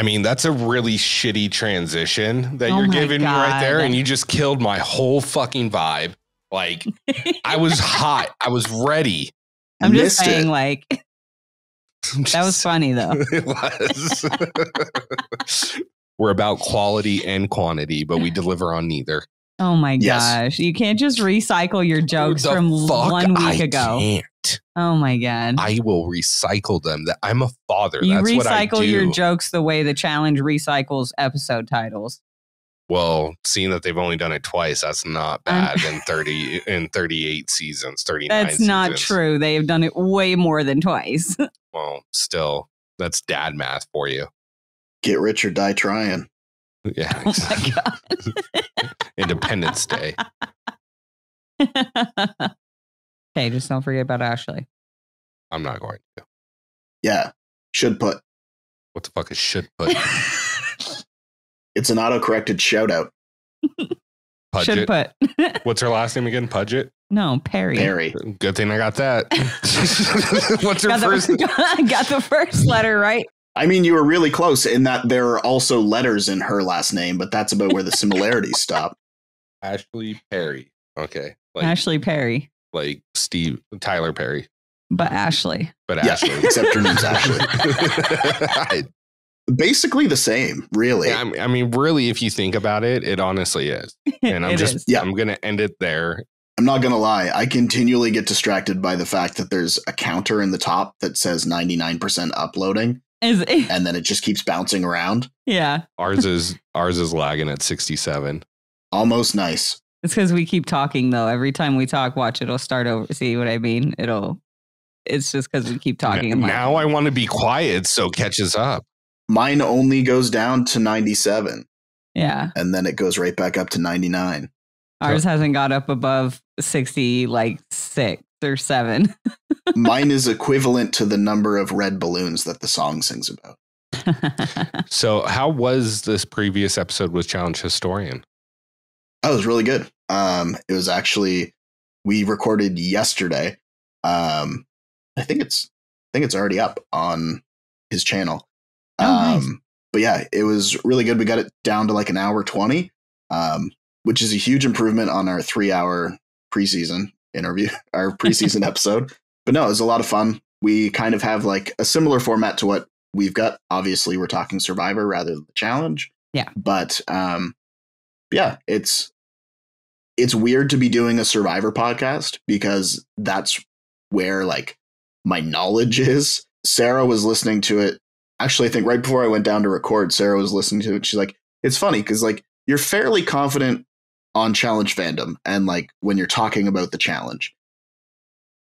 I mean, that's a really shitty transition that you're giving me right there. And you just killed my whole fucking vibe. Like, I was hot. I was ready. I'm just saying, like, that was funny, though. It was. We're about quality and quantity, but we deliver on neither. Oh, my gosh. You can't just recycle your jokes from 1 week ago. I can't. Oh, my God. I will recycle them. I'm a father. You That's what I do. recycle your jokes the way the challenge recycles episode titles. Well, seeing that they've only done it twice, that's not bad in 38 seasons, 39 That's seasons. not true. They have done it way more than twice. Well, still, that's dad math for you. Get rich or die trying. Yeah. Oh my God. Independence Day. Okay, just don't forget about Ashley. I'm not going to. Yeah. Should put. What the fuck is should put? It's an auto-corrected shout-out. Pudget. Should put. What's her last name again? Pudget? No, Perry. Perry. Good thing I got that. What's her first? I got the first letter right. I mean, you were really close in that there are also letters in her last name, but that's about where the similarities stop. Ashley Perry. Okay. Like, Ashley Perry. Like Tyler Perry. But Ashley. Yeah, Ashley. Except her name's Ashley. Basically the same, really. Yeah, I mean, really, if you think about it, it honestly is. And I'm I'm going to end it there. I'm not going to lie. I continually get distracted by the fact that there's a counter in the top that says 99% uploading. And then it just keeps bouncing around. Yeah. Ours is lagging at 67. Almost nice. It's because we keep talking, though. Every time we talk, watch, it'll start over. See what I mean? It's just because we keep talking. Now I want to be quiet so it catches up. Mine only goes down to 97. Yeah. And then it goes right back up to 99. Ours hasn't got up above 60, like 6 or 7. Mine is equivalent to the number of red balloons that the song sings about. So how was this previous episode with Challenge Historian? Oh, it was really good. It was actually, we recorded yesterday. I think it's already up on his channel. Nice. But yeah, it was really good. We got it down to like an hour 20, which is a huge improvement on our 3-hour preseason interview, our preseason episode. But no, it was a lot of fun. We kind of have like a similar format to what we've got. Obviously, we're talking Survivor rather than the challenge. Yeah. But yeah, it's weird to be doing a Survivor podcast because that's where like my knowledge is. Sarah was listening to it. Actually, I think right before I went down to record, Sarah was listening to it. She's like, it's funny because like you're fairly confident on challenge fandom and like when you're talking about the challenge.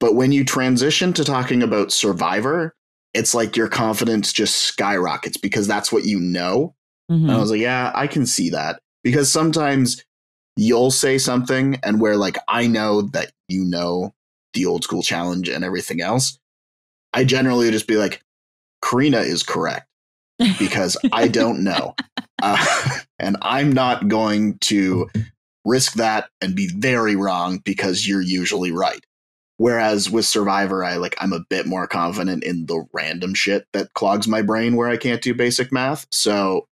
But when you transition to talking about Survivor, it's like your confidence just skyrockets because that's what you know. Mm-hmm. And I was like, yeah, I can see that. Because sometimes you'll say something and where like I know that you know the old school challenge and everything else, I generally just be like, Karina is correct because I don't know. And I'm not going to risk that and be very wrong because you're usually right. Whereas with Survivor, I'm a bit more confident in the random shit that clogs my brain where I can't do basic math. So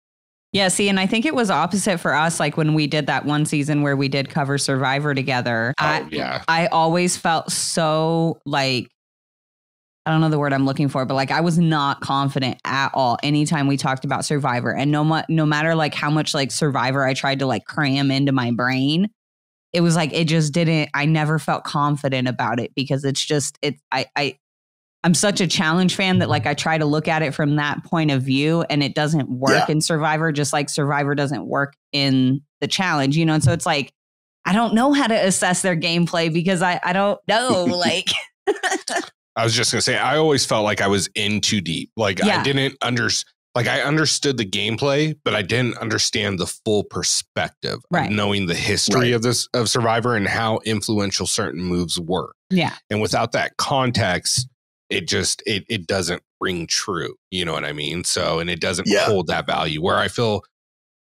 yeah, see, and I think it was opposite for us. Like when we did that one season where we did cover Survivor together. I always felt so like, I don't know the word I'm looking for, but like I was not confident at all anytime we talked about Survivor. And no matter like how much like Survivor I tried to like cram into my brain, it was like it just didn't. I never felt confident about it because it's just I'm such a challenge fan that like I try to look at it from that point of view, and it doesn't work in Survivor, just like Survivor doesn't work in the challenge, you know. And so it's like I don't know how to assess their gameplay because I don't know like. I was just going to say, I always felt like I was in too deep. Like I didn't I understood the gameplay, but I didn't understand the full perspective of knowing the history of Survivor and how influential certain moves were. Yeah. And without that context, it just, it doesn't ring true. You know what I mean? So, and it doesn't hold that value where I feel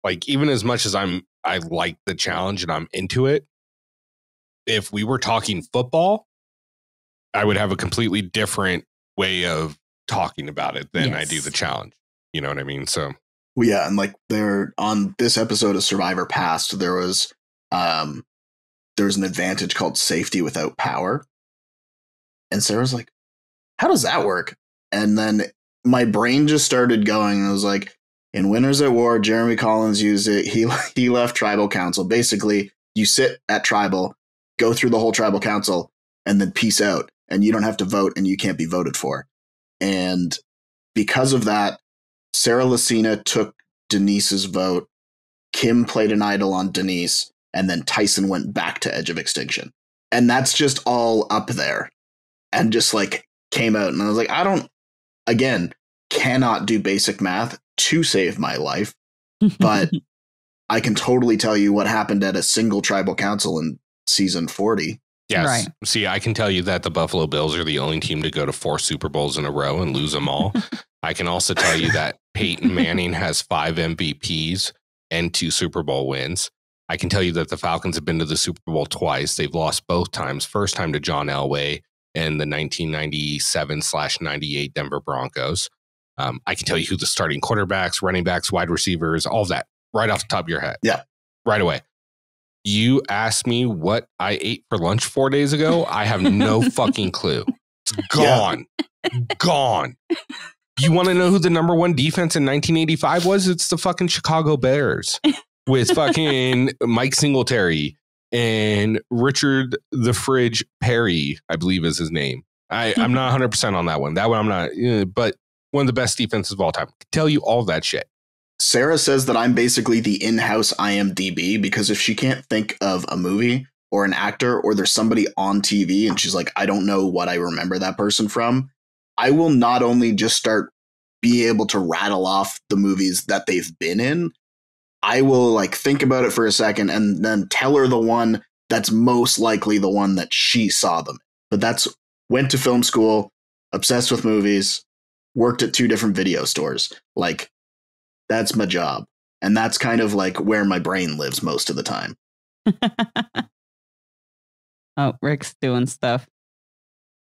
like even as much as I like the challenge and I'm into it, if we were talking football, I would have a completely different way of talking about it than I do the challenge. You know what I mean? So Well, yeah, and like there on this episode of Survivor Past, there was an advantage called safety without power. And Sarah's like, how does that work? And then my brain just started going, and I was like, in Winners at War, Jeremy Collins used it. He left Tribal Council. Basically, you sit at Tribal, go through the whole Tribal Council, and then peace out. And you don't have to vote, and you can't be voted for. And because of that, Sarah Lucina took Denise's vote. Kim played an idol on Denise, and then Tyson went back to Edge of Extinction. And that's just all up there. And just like came out, and I was like, cannot do basic math to save my life, but I can totally tell you what happened at a single Tribal Council in season 40. Yes. Right. See, I can tell you that the Buffalo Bills are the only team to go to 4 Super Bowls in a row and lose them all. I can also tell you that Peyton Manning has 5 MVPs and 2 Super Bowl wins. I can tell you that the Falcons have been to the Super Bowl twice. They've lost both times. First time to John Elway and the 1997/98 Denver Broncos. I can tell you who the starting quarterbacks, running backs, wide receivers, all of that right off the top of your head. Yeah. Right away. You asked me what I ate for lunch 4 days ago. I have no fucking clue. It's gone. Yeah. Gone. You want to know who the number 1 defense in 1985 was? It's the fucking Chicago Bears with fucking Mike Singletary and Richard the Fridge Perry, I believe is his name. I'm not 100% on that one. That one I'm not, but one of the best defenses of all time. I can tell you all that shit. Sarah says that I'm basically the in-house IMDb, because if she can't think of a movie or an actor, or there's somebody on TV and she's like, I don't know what I remember that person from, I will not only just be able to rattle off the movies that they've been in, I will like think about it for a second and then tell her the one that's most likely the one that she saw them. But went to film school, obsessed with movies, worked at 2 different video stores. Like, that's my job. And that's kind of like where my brain lives most of the time. Oh, Rick's doing stuff.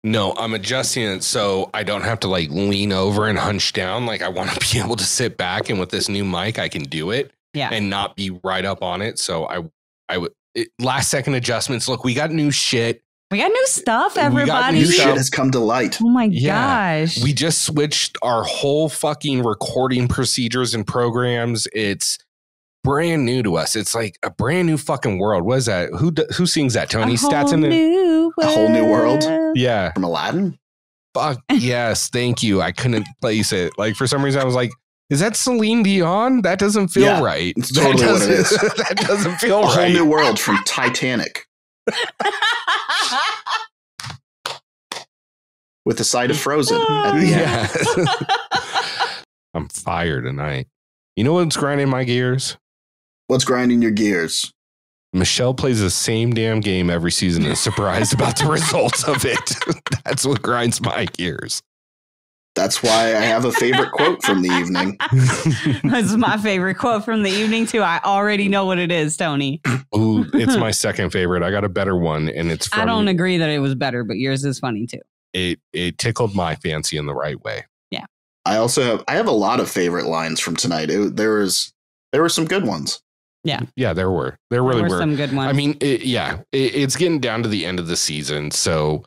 No, I'm adjusting it so I don't have to like lean over and hunch down. Like, I want to be able to sit back, and with this new mic, I can do it. Yeah. And not be right up on it. So I would last second adjustments. Look, we got new shit. We got new stuff, everybody. New shit has come to light. Oh my gosh. We just switched our whole fucking recording procedures and programs. It's brand new to us. It's like a brand new fucking world. What is that? Who sings that, Tony? Stats in A Whole New World? Yeah. From Aladdin? Fuck yes. Thank you. I couldn't place it. Like, for some reason I was like, is that Celine Dion? That doesn't feel right. It's totally what it is. That doesn't feel right. A Whole New World from Titanic. With a side of Frozen at the end. I'm fired tonight. You know what's grinding my gears? What's grinding your gears? Michelle plays the same damn game every season and is surprised about the results of it. That's what grinds my gears. That's why I have a favorite quote from the evening. That's my favorite quote from the evening, too. I already know what it is, Tony. Ooh, it's my second favorite. I got a better one, and it's from... I don't agree that it was better, but yours is funny, too. It tickled my fancy in the right way. Yeah. I have a lot of favorite lines from tonight. There were some good ones. Yeah. Yeah, there were. There really were some good ones. I mean, it's getting down to the end of the season, so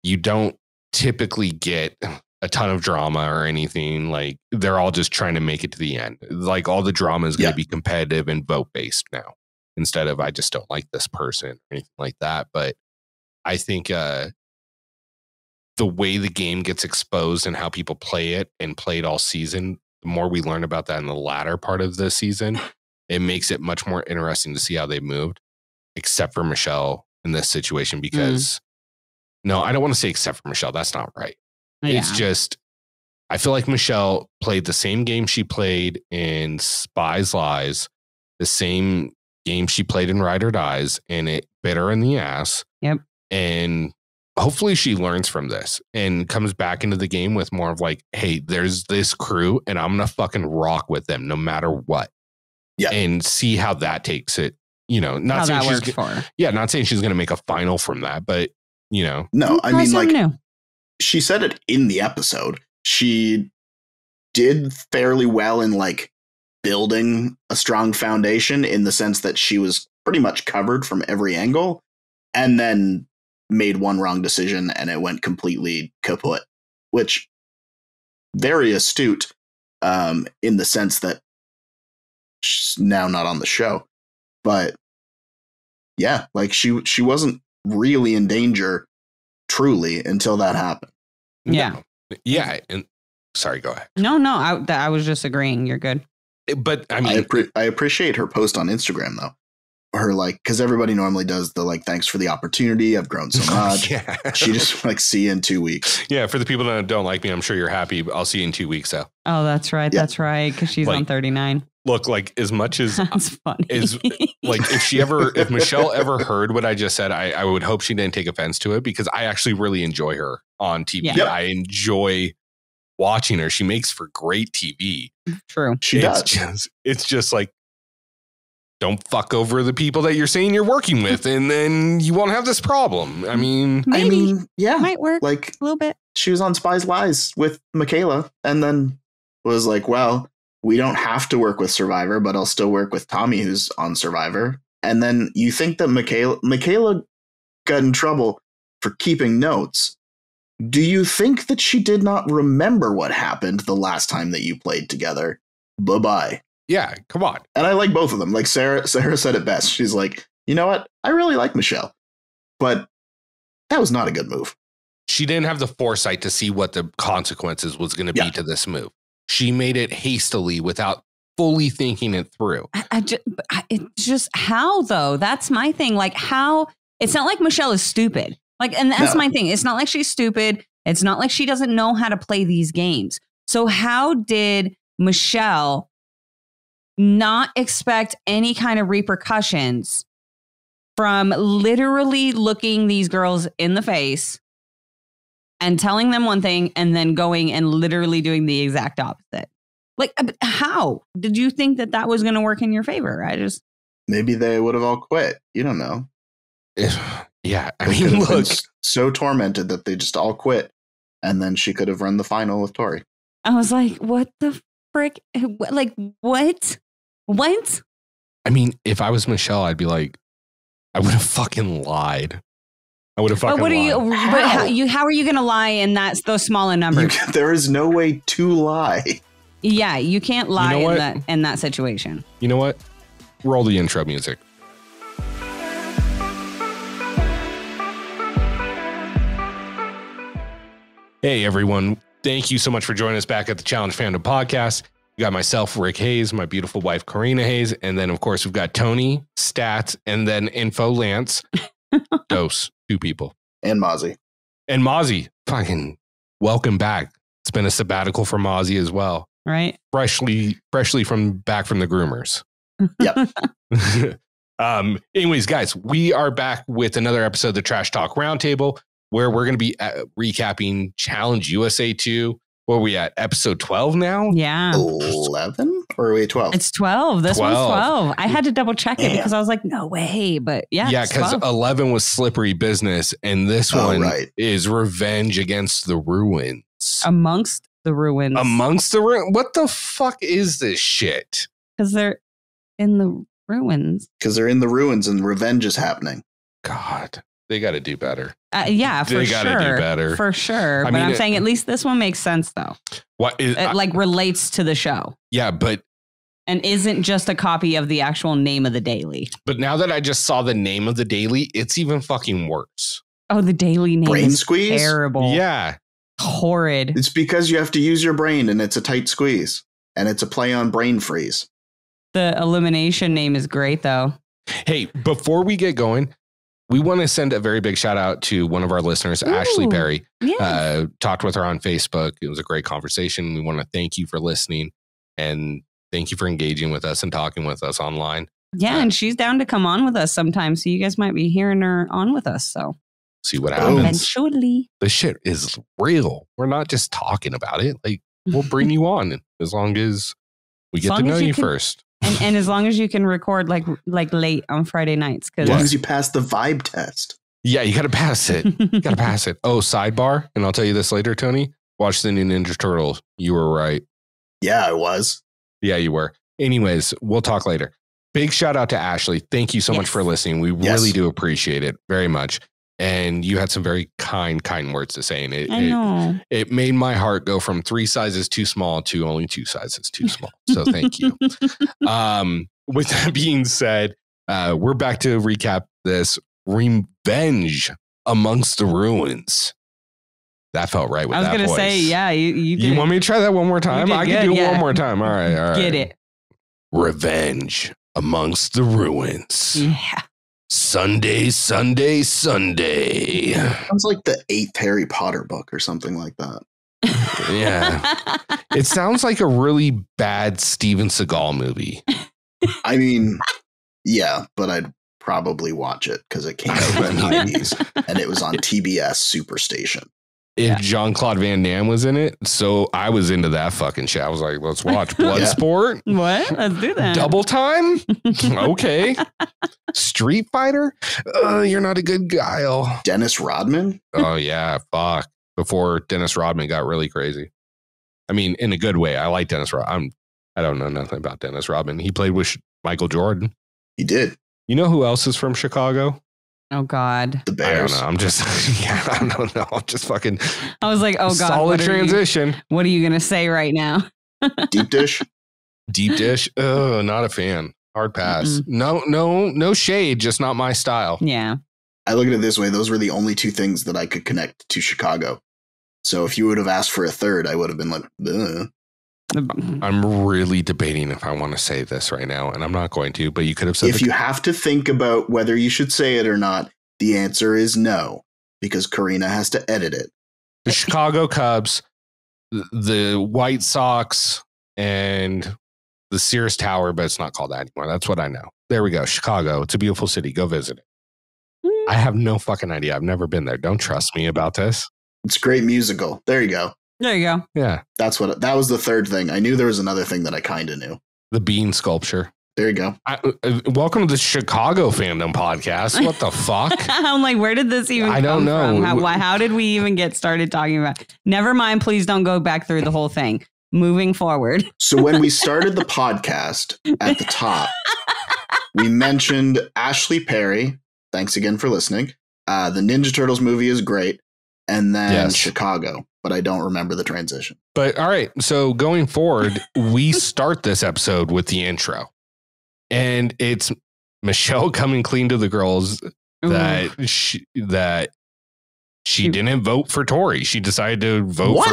you don't typically get a ton of drama or anything. Like, they're all just trying to make it to the end. Like, all the drama is going to be competitive and vote based now, instead of I just don't like this person or anything like that. But I think the way the game gets exposed and how people play it and play it all season, the more we learn about that in the latter part of the season, it makes it much more interesting to see how they moved, except for Michelle in this situation, because no, I don't want to say except for Michelle. That's not right. Yeah. It's just, I feel like Michelle played the same game she played in Spies Lies, the same game she played in Ride or Dies, and it bit her in the ass. Yep. And hopefully she learns from this and comes back into the game with more of like, hey, there's this crew and I'm going to fucking rock with them no matter what. Yeah. And see how that takes it. You know, not saying she's not saying she's going to make a final from that, but you know. No, I mean, like, she said it in the episode. She did fairly well in like building a strong foundation in the sense that she was pretty much covered from every angle, and then made one wrong decision and it went completely kaput, which very astute in the sense that she's now not on the show. But yeah, like she wasn't really in danger truly until that happened. Yeah. Yeah. And sorry, go ahead. No, I was just agreeing. You're good. But I mean, I appreciate her post on Instagram though. Her like, because everybody normally does the like, thanks for the opportunity. I've grown so much. Yeah. She just like, see you in 2 weeks. Yeah. For the people that don't like me, I'm sure you're happy. I'll see you in 2 weeks though. Oh, that's right. Yeah. That's right. Because she's like, on 39. Look, like as much as that's funny. Is like if Michelle ever heard what I just said, I would hope she didn't take offense to it, because I actually really enjoy her on TV. Yeah. I enjoy watching her. She makes for great TV. True. It's just like, don't fuck over the people that you're saying you're working with, and then you won't have this problem. I mean, yeah, might work like a little bit. She was on Spies Lies with Michaela, and then was like, well, we don't have to work with Survivor, but I'll still work with Tommy, who's on Survivor. And then you think that Michaela got in trouble for keeping notes. Do you think that she did not remember what happened the last time that you played together? Bye-bye. Yeah, come on. And I like both of them. Like Sarah said it best. She's like, you know what? I really like Michelle, but that was not a good move. She didn't have the foresight to see what the consequences was going to be to this move. She made it hastily without fully thinking it through. It's just how, though? That's my thing. Like, how? It's not like Michelle is stupid. Like, and that's my thing. It's not like she's stupid. It's not like she doesn't know how to play these games. So how did Michelle not expect any kind of repercussions from literally looking these girls in the face and telling them one thing and then going and literally doing the exact opposite? Like, how did you think that was going to work in your favor? Maybe they would have all quit. You don't know. Yeah. I mean, look, so tormented that they just all quit. And then she could have run the final with Tori. I was like, what the frick? Like, what? What? I mean, if I was Michelle, I'd be like, I would have fucking lied. I would have fucking lied. How are you going to lie in those smaller numbers? There is no way to lie. Yeah, you can't lie in that situation. You know what? Roll the intro music. Hey, everyone. Thank you so much for joining us back at the Challenge Fandom Podcast. You got myself, Rick Hayes, my beautiful wife, Karina Hayes. And then, of course, we've got Tony, Stats, and then Info Lance. Dose, 2 people. And Mozzie. And Mozzie, fucking welcome back. It's been a sabbatical for Mozzie as well. Right. Freshly back from the groomers. Yep. Anyways, guys, we are back with another episode of the Trash Talk Roundtable, where we're going to be recapping Challenge USA 2. Where are we at? Episode 12 now? Yeah. 11? Or are we at 12? It's 12. This one's 12. I had to double check it because I was like, no way. But yeah. Yeah, because 11 was Slippery Business. And this one is Revenge Against the Ruins. Amongst the Ruins. What the fuck is this shit? Because they're in the ruins. Because they're in the ruins and revenge is happening. God. They got to do better. Yeah, for sure. They got to do better. For sure. But I'm saying at least this one makes sense, though. It relates to the show. Yeah, but... And isn't just a copy of the actual name of the daily. But now that I just saw the name of the daily, it's even fucking worse. Oh, the daily name Brain is squeeze? Terrible. Yeah. Horrid. It's because you have to use your brain and it's a tight squeeze. And it's a play on brain freeze. The elimination name is great, though. Hey, before we get going... We want to send a very big shout out to one of our listeners, Ashley Perry. Yes. Talked with her on Facebook. It was a great conversation. We want to thank you for listening and thank you for engaging with us and talking with us online. Yeah, and she's down to come on with us sometime. So you guys might be hearing her on with us. So see what happens. Eventually. The shit is real. We're not just talking about it. Like, we'll bring you on as long as we get to know you first. And as long as you can record like late on Friday nights. As long as you pass the vibe test. Yeah, you got to pass it. You got to pass it. Oh, sidebar. And I'll tell you this later, Tony. Watch the new Ninja Turtles. You were right. Yeah, I was. Yeah, you were. Anyways, we'll talk later. Big shout out to Ashley. Thank you so much for listening. We really do appreciate it very much. And you had some very kind words to say. And it made my heart go from 3 sizes too small to only 2 sizes too small. So thank you. With that being said, we're back to recap this Revenge Amongst the Ruins. That felt right with that voice. I was going to say, yeah. You want me to try that one more time? I can do it one more time. All right. Get it. Revenge Amongst the Ruins. Yeah. Sunday. Sounds like the 8th Harry Potter book or something like that. Yeah. It sounds like a really bad Steven Seagal movie. I mean, yeah, but I'd probably watch it because it came out in the 90s and it was on TBS Superstation. If Jean-Claude Van Damme was in it, so I was into that fucking shit. I was like, let's watch Bloodsport. What? Let's do that. Double Time? Okay. Street Fighter? You're not a good guy. Oh. Dennis Rodman? Oh, yeah. Fuck. Before Dennis Rodman got really crazy. I mean, in a good way. I like Dennis Rodman. I don't know nothing about Dennis Rodman. He played with Michael Jordan. He did. You know who else is from Chicago? Oh, God. The Bears. I don't know. I'm just, I don't know. I'm just fucking. I was like, oh, God. Solid transition. What are you going to say right now? Deep dish? Deep dish? Oh, not a fan. Hard pass. Mm-mm. No shade. Just not my style. Yeah. I look at it this way. Those were the only 2 things that I could connect to Chicago. So if you would have asked for a third, I would have been like, ugh. I'm really debating if I want to say this right now, and I'm not going to, but you could have said if you have to think about whether you should say it or not, the answer is no, because Karina has to edit it. The Chicago Cubs, the White Sox, and the Sears Tower, but it's not called that anymore. That's what I know. There we go. Chicago. It's a beautiful city. Go visit it. I have no fucking idea. I've never been there. Don't trust me about this. It's a great musical. There you go. There you go. Yeah. That was the third thing. I knew there was another thing that I kind of knew. The bean sculpture. There you go. Welcome to the Chicago Fandom Podcast. What the fuck? I'm like, where did this even come from? I don't know. How did we even get started talking about it? Never mind. Please don't go back through the whole thing. Moving forward. So when we started the podcast at the top, we mentioned Ashley Perry. Thanks again for listening. The Ninja Turtles movie is great. And then Chicago. But I don't remember the transition. But all right. So going forward, we start this episode with the intro. And it's Michelle coming clean to the girls that she didn't vote for Tori. She decided to vote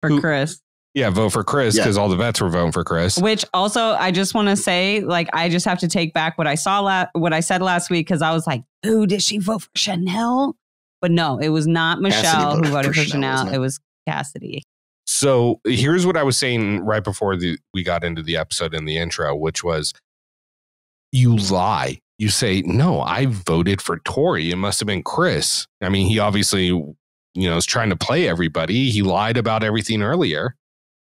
for Chris. Yeah, vote for Chris because all the vets were voting for Chris. Which also, I just want to say, like, I just have to take back what I said last week because I was like, "Ooh, did she vote for Chanel?" But no, it was not Michelle who voted for Chanel. It was Cassidy. So here's what I was saying right before we got into the episode in the intro, which was you lie. You say, no, I voted for Tori. It must have been Chris. I mean, he obviously, is trying to play everybody. He lied about everything earlier.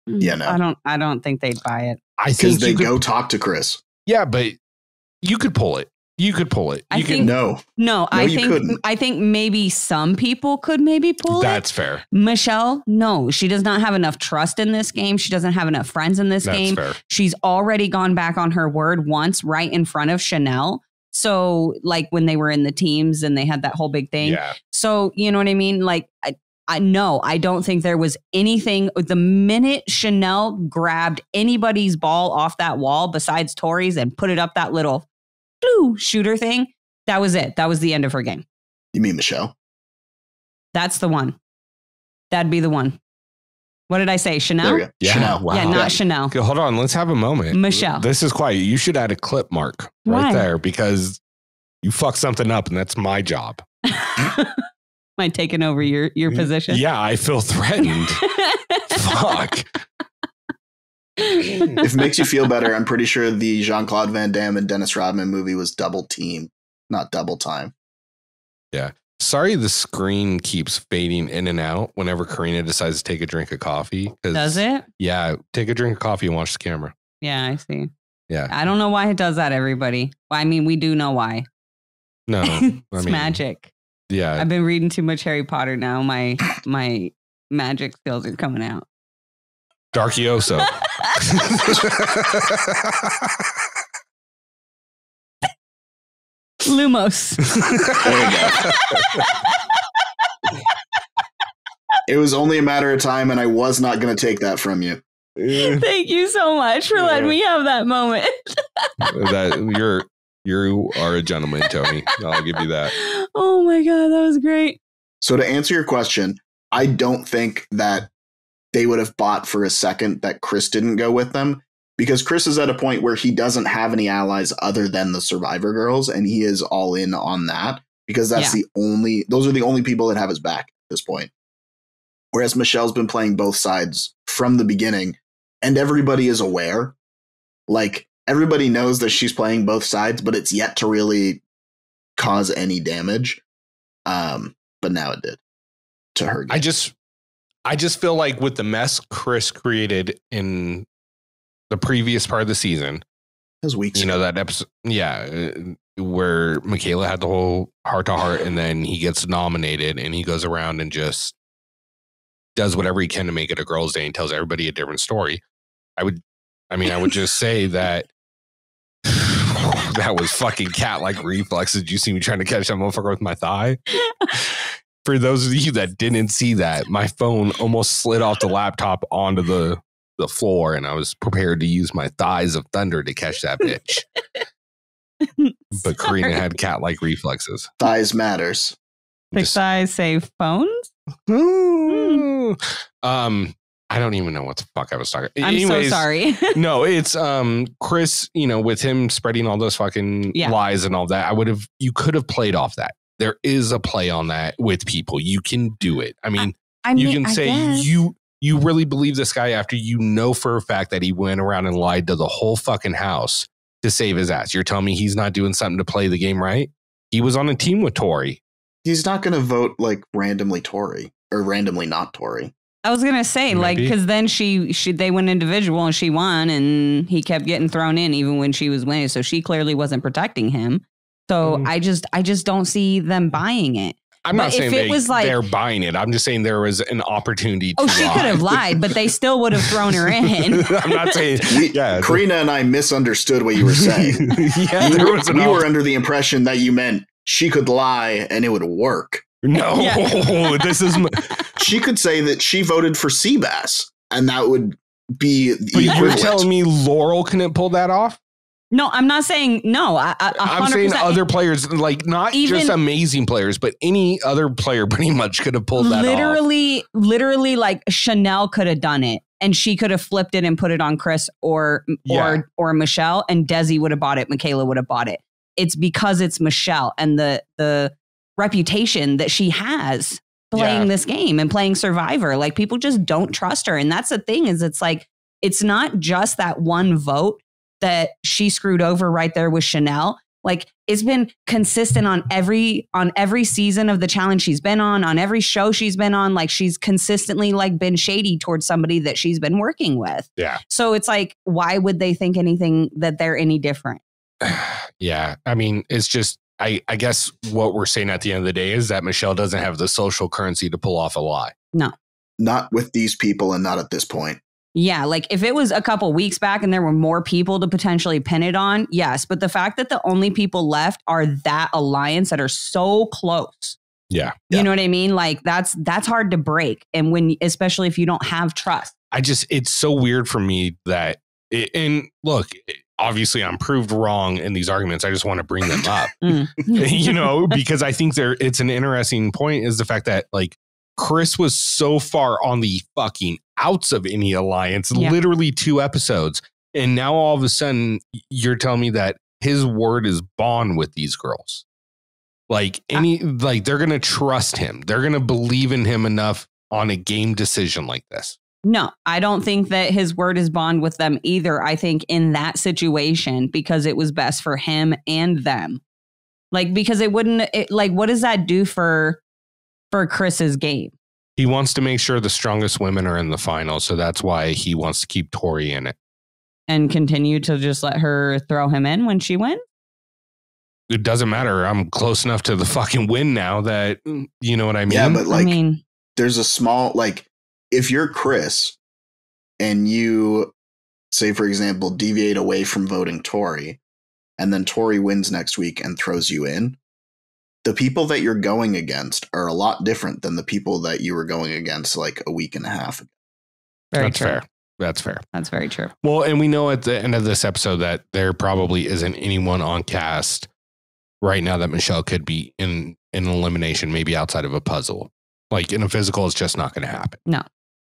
Yeah, no. I don't think they'd buy it. I think they go talk to Chris. Yeah, but you could pull it. You could pull it. I think maybe some people could maybe pull it. That's fair. Michelle, no, she does not have enough trust in this game. She doesn't have enough friends in this game. Fair. She's already gone back on her word once right in front of Chanel. So like when they were in the teams and they had that whole big thing. Yeah. So you know what I mean? Like I don't think there was anything. The minute Chanel grabbed anybody's ball off that wall besides Tori's and put it up that little shooter thing, that was it. That was the end of her game. You mean Michelle? That's the one. That'd be the one. What did I say? Chanel? Yeah. Chanel. Wow. Yeah, not Chanel. Okay, hold on. Let's have a moment. Michelle. This is quiet. You should add a clip mark right there because you fucked something up and that's my job. Am I taking over your position? Yeah, I feel threatened. Fuck. If it makes you feel better, I'm pretty sure the Jean-Claude Van Damme and Dennis Rodman movie was Double Team, not Double Time. Yeah. Sorry, the screen keeps fading in and out whenever Karina decides to take a drink of coffee. Does it? Yeah. Take a drink of coffee and watch the camera. Yeah, I see. Yeah. I don't know why it does that, everybody. Well, I mean, we do know why. No. It's magic. Yeah. I've been reading too much Harry Potter now. My magic skills are coming out. Darkioso. Lumos. There you go. It was only a matter of time, and I was not going to take that from you. Thank you so much for letting me have that moment. You are a gentleman, Tony. I'll give you that. Oh my God, that was great. So to answer your question, I don't think that they would have bought for a second that Chris didn't go with them, because Chris is at a point where he doesn't have any allies other than the Survivor girls, and he is all in on that because those are the only people that have his back at this point. Whereas Michelle's been playing both sides from the beginning, and everybody is aware. Like, everybody knows that she's playing both sides, but it's yet to really cause any damage. But now it did to her. I just feel like with the mess Chris created in the previous part of the season, those weeks, that episode, where Michaela had the whole heart to heart, and then he gets nominated, and he goes around and just does whatever he can to make it a girl's day and tells everybody a different story. I would just say that that was fucking cat-like reflexes. Did you see me trying to catch that motherfucker with my thigh? For those of you that didn't see that, my phone almost slid off the laptop onto the floor, and I was prepared to use my thighs of thunder to catch that bitch. But Karina had cat-like reflexes. Thighs matters. Thick thighs save phones? I don't even know what the fuck I was talking. I'm so sorry. No, it's Chris, with him spreading all those fucking lies and all that. You could have played off that. There is a play on that with people. You can do it. I mean, you can say you really believe this guy after you know for a fact that he went around and lied to the whole fucking house to save his ass. You're telling me he's not doing something to play the game right? He was on a team with Tori. He's not going to vote like randomly Tori or randomly not Tori. I was going to say, because then they went individual and she won, and he kept getting thrown in even when she was winning. So she clearly wasn't protecting him. So I just don't see them buying it. I'm not saying they're buying it. I'm just saying there was an opportunity to she could have lied, but they still would have thrown her in. I'm not saying. Karina and I misunderstood what you were saying. We were under the impression that you meant she could lie and it would work. No, this is. She could say that she voted for Seabass, and that would be. But you're telling me Laurel couldn't pull that off? No, I'm not saying no. I'm saying other players, like not even, just amazing players, but any other player pretty much could have pulled that off. Literally, like Chanel could have done it, and she could have flipped it and put it on Chris or Michelle, and Desi would have bought it. Michaela would have bought it. It's because it's Michelle and the reputation that she has playing this game and playing Survivor. Like, people just don't trust her. And that's the thing, is it's like, it's not just that one vote that she screwed over right there with Chanel. Like, it's been consistent on every season of the challenge she's been on every show she's been on. Like, she's consistently like been shady towards somebody that she's been working with. Yeah. So it's like, why would they think anything that they're any different? Yeah. I mean, it's just, I guess what we're saying at the end of the day is that Michelle doesn't have the social currency to pull off a lie. No. Not with these people and not at this point. Yeah, like if it was a couple weeks back and there were more people to potentially pin it on, yes. But the fact that the only people left are that alliance that are so close. Yeah. You know what I mean? Like that's hard to break. And especially if you don't have trust. It's so weird for me that, and look, obviously I'm proved wrong in these arguments. I just want to bring them up, because I think it's an interesting point, is the fact that like Chris was so far on the fucking outs of any alliance, literally 2 episodes. And now all of a sudden you're telling me that his word is bond with these girls. Like they're going to trust him. They're going to believe in him enough on a game decision like this. No, I don't think that his word is bond with them either. I think in that situation, because it was best for him and them. Like, because what does that do for Chris's game? He wants to make sure the strongest women are in the final. So that's why he wants to keep Tori in it. And continue to just let her throw him in when she wins? It doesn't matter. I'm close enough to the fucking win now that, you know what I mean? Yeah, but there's a small, if you're Chris and you say, for example, deviate away from voting Tory, and then Tory wins next week and throws you in, the people that you're going against are a lot different than the people that you were going against like a week and a half ago. That's fair. That's fair. That's very true. Well, and we know at the end of this episode that there probably isn't anyone on cast right now that Michelle could be in an elimination, maybe outside of a puzzle. Like in a physical, it's just not going to happen. No.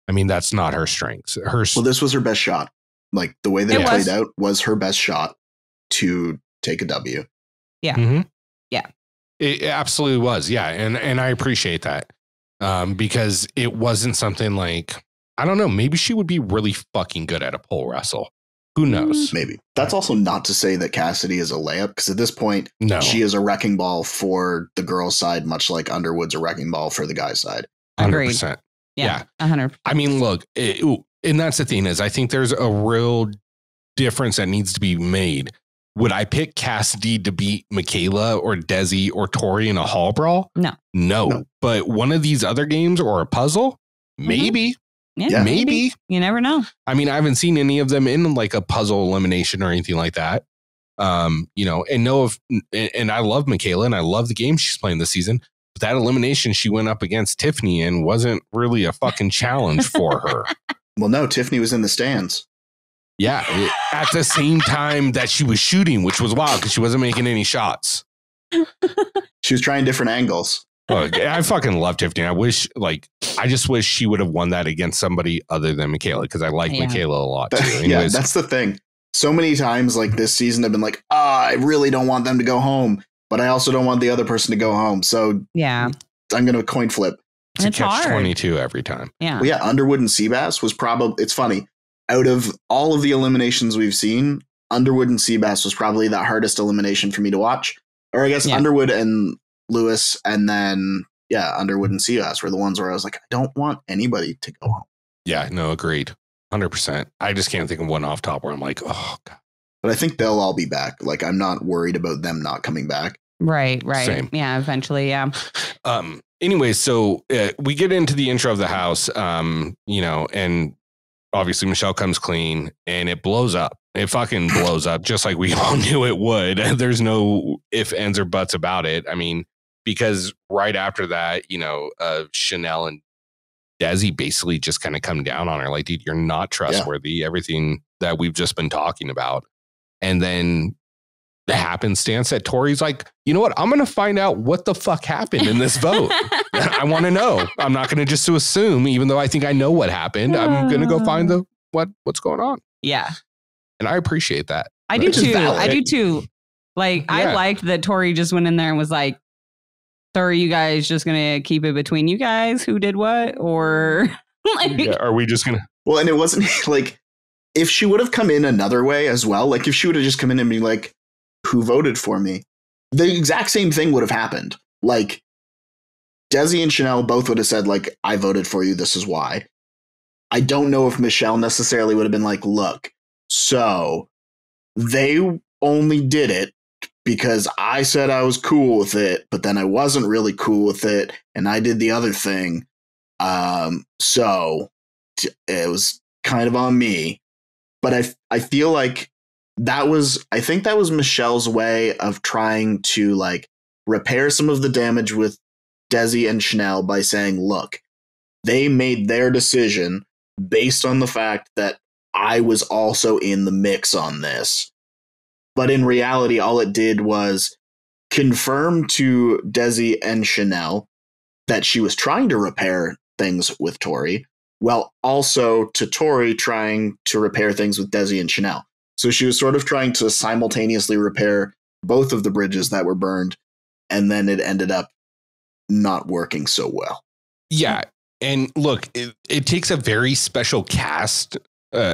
I mean, that's not her strength. Well, this was her best shot. Like the way that it played out was her best shot to take a W. Yeah. Mm-hmm. Yeah. It absolutely was. Yeah. And I appreciate that because it wasn't something like, I don't know, maybe she would be really fucking good at a pole wrestle. Who knows? Maybe. That's also not to say that Cassidy is a layup, because at this point, she is a wrecking ball for the girls' side, much like Underwood's a wrecking ball for the guys' side. 100%. Yeah. 100%. I mean, look, and that's the thing is, I think there's a real difference that needs to be made. Would I pick Cassidy to beat Michaela or Desi or Tori in a hall brawl? No. But one of these other games or a puzzle? Maybe. Yeah, maybe. You never know. I mean, I haven't seen any of them in like a puzzle elimination or anything like that. You know, and I love Michaela and I love the game she's playing this season. But that elimination she went up against Tiffany and wasn't really a fucking challenge for her. Well, no, Tiffany was in the stands. Yeah, at the same time that she was shooting, which was wild because she wasn't making any shots. She was trying different angles. Oh, I fucking love Tiffany. I just wish she would have won that against somebody other than Michaela, because I like Michaela a lot too. Anyways. Yeah, that's the thing. So many times like this season I've been like, I really don't want them to go home, but I also don't want the other person to go home. So yeah, I'm going to coin flip. It's a catch 22 every time. Yeah. Well, yeah, Underwood and Seabass was probably, it's funny, out of all of the eliminations we've seen, Underwood and Seabass was probably the hardest elimination for me to watch. Or I guess Underwood and Lewis, and then Underwood and Seabass were the ones where I was like, I don't want anybody to go home. Yeah, no, agreed. 100%. I just can't think of one off top where I'm like, oh God. But I think they'll all be back. Like, I'm not worried about them not coming back. Right. Same. Yeah, eventually, yeah. Anyway, so we get into the intro of the house, you know, and obviously Michelle comes clean and it blows up. It fucking blows up just like we all knew it would. There's no ifs, ands, or buts about it. I mean, because right after that, you know, Chanel and Desi basically just kind of come down on her like, dude, you're not trustworthy. Everything that we've just been talking about. And then the happenstance that Tori's like, you know what? I'm going to find out what the fuck happened in this vote. I want to know. I'm not going to just assume, even though I think I know what happened. I'm going to go find what's going on. Yeah. And I appreciate that. I do too. Like, I liked that Tori just went in there and was like, so are you guys just going to keep it between you guys who did what? Or like, are we just going to? Well, and it wasn't like, if she would have come in another way as well, like if she would have just come in and be like, who voted for me? The exact same thing would have happened. Like, Desi and Chanel both would have said, like, I voted for you. This is why. I don't know if Michelle necessarily would have been like, look, so they only did it because I said I was cool with it, but then I wasn't really cool with it, and I did the other thing. So it was kind of on me. But I feel like I think that was Michelle's way of trying to like repair some of the damage with Desi and Chanel by saying, look, they made their decision based on the fact that I was also in the mix on this. But in reality, all it did was confirm to Desi and Chanel that she was trying to repair things with Tori, while also to Tori trying to repair things with Desi and Chanel. So she was sort of trying to simultaneously repair both of the bridges that were burned, and then it ended up not working so well. Yeah. And look, it takes a very special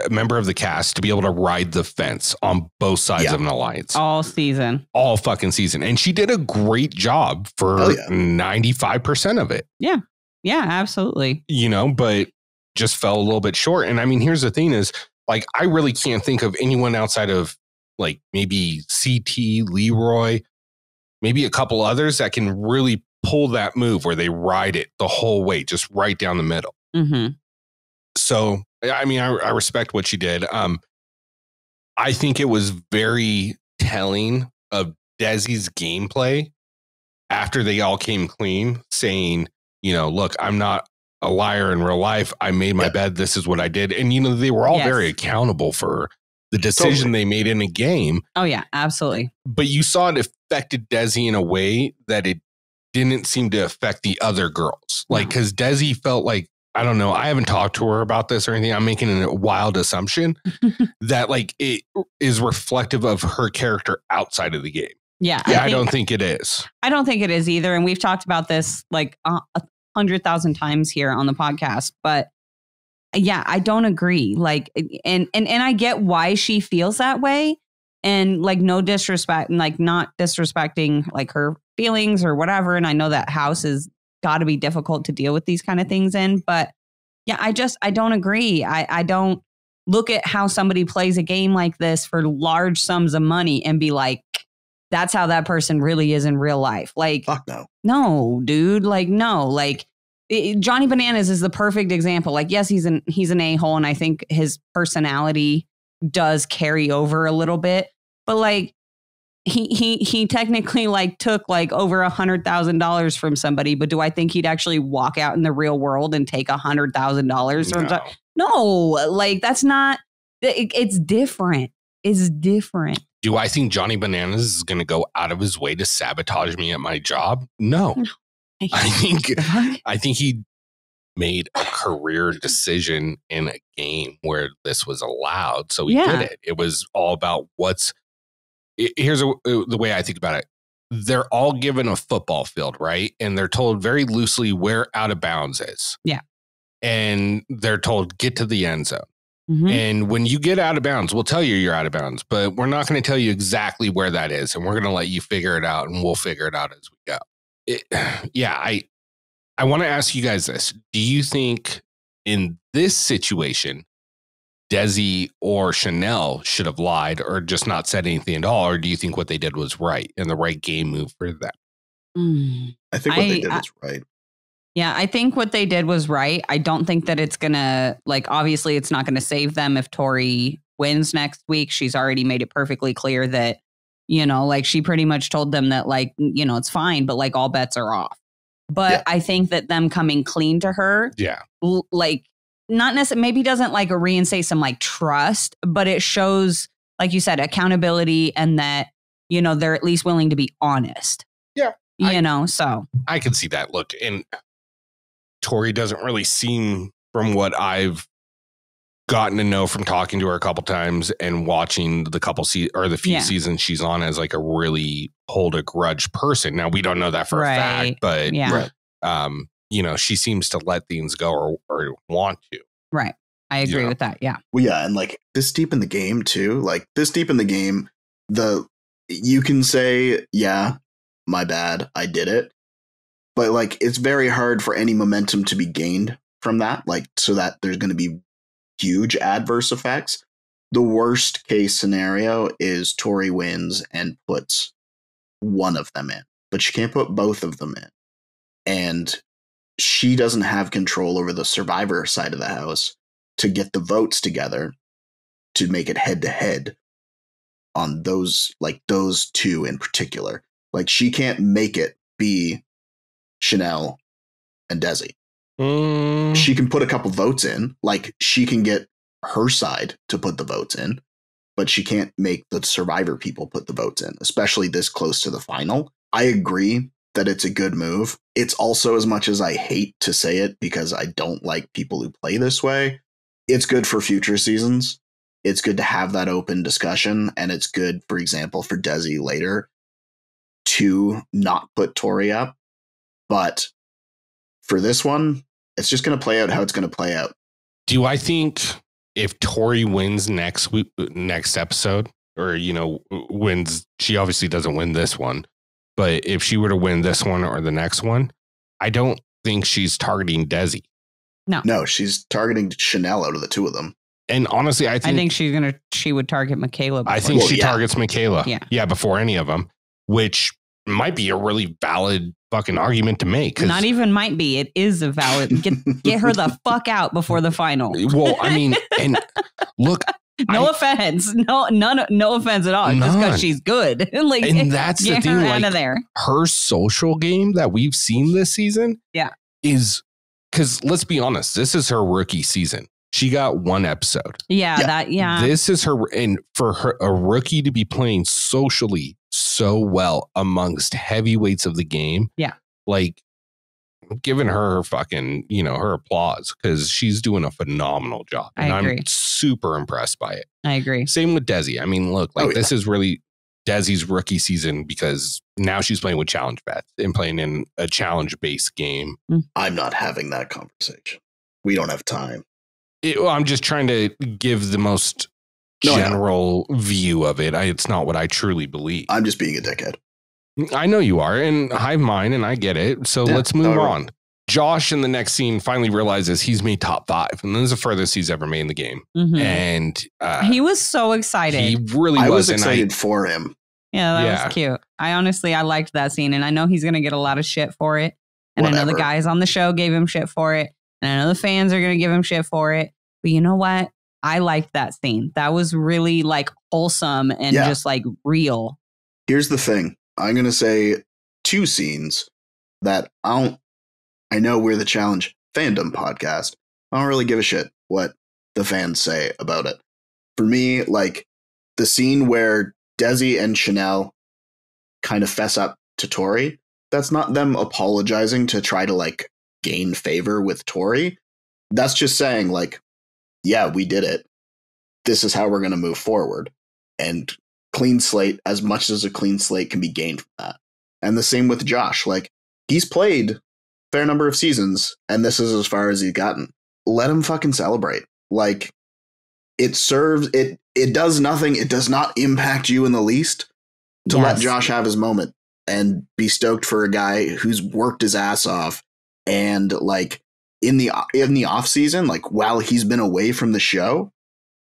member of the cast to be able to ride the fence on both sides of an alliance. All fucking season. And she did a great job for 95% of it. Yeah. Yeah, absolutely. You know, but just fell a little bit short. And I mean, here's the thing is, like, I really can't think of anyone outside of like maybe CT, Leroy, maybe a couple others that can really pull that move where they ride it the whole way, just right down the middle. Mm-hmm. So, I mean, I respect what she did. I think it was very telling of Desi's gameplay after they all came clean, saying, look, I'm not a liar in real life. I made my bed. This is what I did. And, they were all very accountable for the decision they made in a game. Oh, yeah, absolutely. But you saw it affected Desi in a way that it didn't seem to affect the other girls. Like, because Desi felt like, I don't know, I haven't talked to her about this or anything. I'm making a wild assumption that like it is reflective of her character outside of the game. Yeah. I don't think it is. I don't think it is either. And we've talked about this like 100,000 times here on the podcast. But yeah, I don't agree. Like, and I get why she feels that way. And like, no disrespect, like not disrespecting like her feelings or whatever. And I know that house is got to be difficult to deal with these kind of things in. But yeah, I don't agree. I don't look at how somebody plays a game like this for large sums of money and be like, that's how that person really is in real life. Like, fuck no. No, dude. Like, no, like Johnny Bananas is the perfect example. Like, yes, he's an a-hole. And I think his personality does carry over a little bit. But like, he technically like took like over $100,000 from somebody, but do I think he'd actually walk out in the real world and take $100,000 from No, like that's not. It's different. It's different. Do I think Johnny Bananas is going to go out of his way to sabotage me at my job? No. I think he made a career decision in a game where this was allowed, so he did it. It was all about here's the way I think about it. They're all given a football field, right? And they're told very loosely where out of bounds is. Yeah. And they're told, get to the end zone. Mm-hmm. And when you get out of bounds, we'll tell you you're out of bounds, but we're not going to tell you exactly where that is. And we're going to let you figure it out, and we'll figure it out as we go. I want to ask you guys this. Do you think in this situation, Desi or Chanel should have lied or just not said anything at all? Or do you think what they did was right and the right game move for them? I think what they did was right. Yeah, I think what they did was right. I don't think that it's going to, like, obviously it's not going to save them if Tori wins next week. She's already made it perfectly clear that, like she pretty much told them that, like, it's fine, but like all bets are off. But I think that them coming clean to her, like, not necessarily, maybe doesn't like reinstate some like trust, but it shows, like you said, accountability and that, they're at least willing to be honest. Yeah. So I can see that. Look, and Tori doesn't really seem, from what I've gotten to know from talking to her a couple times and watching the few seasons she's on, as like a really hold a grudge person. Now we don't know that for a fact, but she seems to let things go or want to. Right. I agree with that. Yeah. Well, yeah. And like this deep in the game too, you can say, yeah, my bad, I did it. But like, it's very hard for any momentum to be gained from that, like, so that there's going to be huge adverse effects. The worst case scenario is Tori wins and puts one of them in, but she can't put both of them in. And she doesn't have control over the survivor side of the house to get the votes together to make it head to head on those two in particular. Like, she can't make it be Chanel and Desi. She can put a couple votes in, like she can get her side to put the votes in, but she can't make the survivor people put the votes in, especially this close to the final. I agree that it's a good move. It's also, as much as I hate to say it because I don't like people who play this way, it's good for future seasons. It's good to have that open discussion, and it's good, for example, for Desi later to not put Tori up. But for this one, it's just going to play out how it's going to play out. Do I think if Tori wins next episode, or, wins, she obviously doesn't win this one, but if she were to win this one or the next one, I don't think she's targeting Desi. No, she's targeting Chanel out of the two of them. And honestly, I think she would target Michaela. I think she targets Michaela. Yeah, before any of them, which might be a really valid fucking argument to make. Not even might be. It is a valid. Get her the fuck out before the final. Well, I mean, and look, No offense. No offense at all. Just because she's good. Like, and that's the thing. Out of there. Her social game that we've seen this season is because let's be honest, this is her rookie season. She got one episode. This is her. And for her, a rookie to be playing socially so well amongst heavyweights of the game. Yeah. Like, giving her fucking, her applause because she's doing a phenomenal job. And I'm super impressed by it. I agree. Same with Desi. I mean, look, this is really Desi's rookie season because now she's playing with challenge bets and playing in a challenge-based game. I'm not having that conversation. We don't have time. I'm just trying to give the most general view of it. It's not what I truly believe. I'm just being a dickhead. I know you are, and hive mind, and I get it. So let's move on. Josh in the next scene finally realizes he's made top 5, and this is the furthest he's ever made in the game. And he was so excited. He really was. I was excited for him. Yeah, that was cute. I liked that scene, and I know he's going to get a lot of shit for it. And I know the guys on the show gave him shit for it, and I know the fans are going to give him shit for it. But you know what? I liked that scene. That was really like wholesome and just like real. Here's the thing. I'm going to say 2 scenes that I know we're the Challenge fandom podcast. I don't really give a shit what the fans say about it. For me, like the scene where Desi and Chanel kind of fess up to Tori, that's not them apologizing to try to like gain favor with Tori. That's just saying like, yeah, we did it. This is how we're going to move forward. And clean slate, as much as a clean slate can be gained from that. And the same with Josh. Like, he's played a fair number of seasons, and this is as far as he's gotten. Let him fucking celebrate. Like, it serves, it does nothing. It does not impact you in the least to let Josh have his moment and be stoked for a guy who's worked his ass off. And like in the off season, like while he's been away from the show,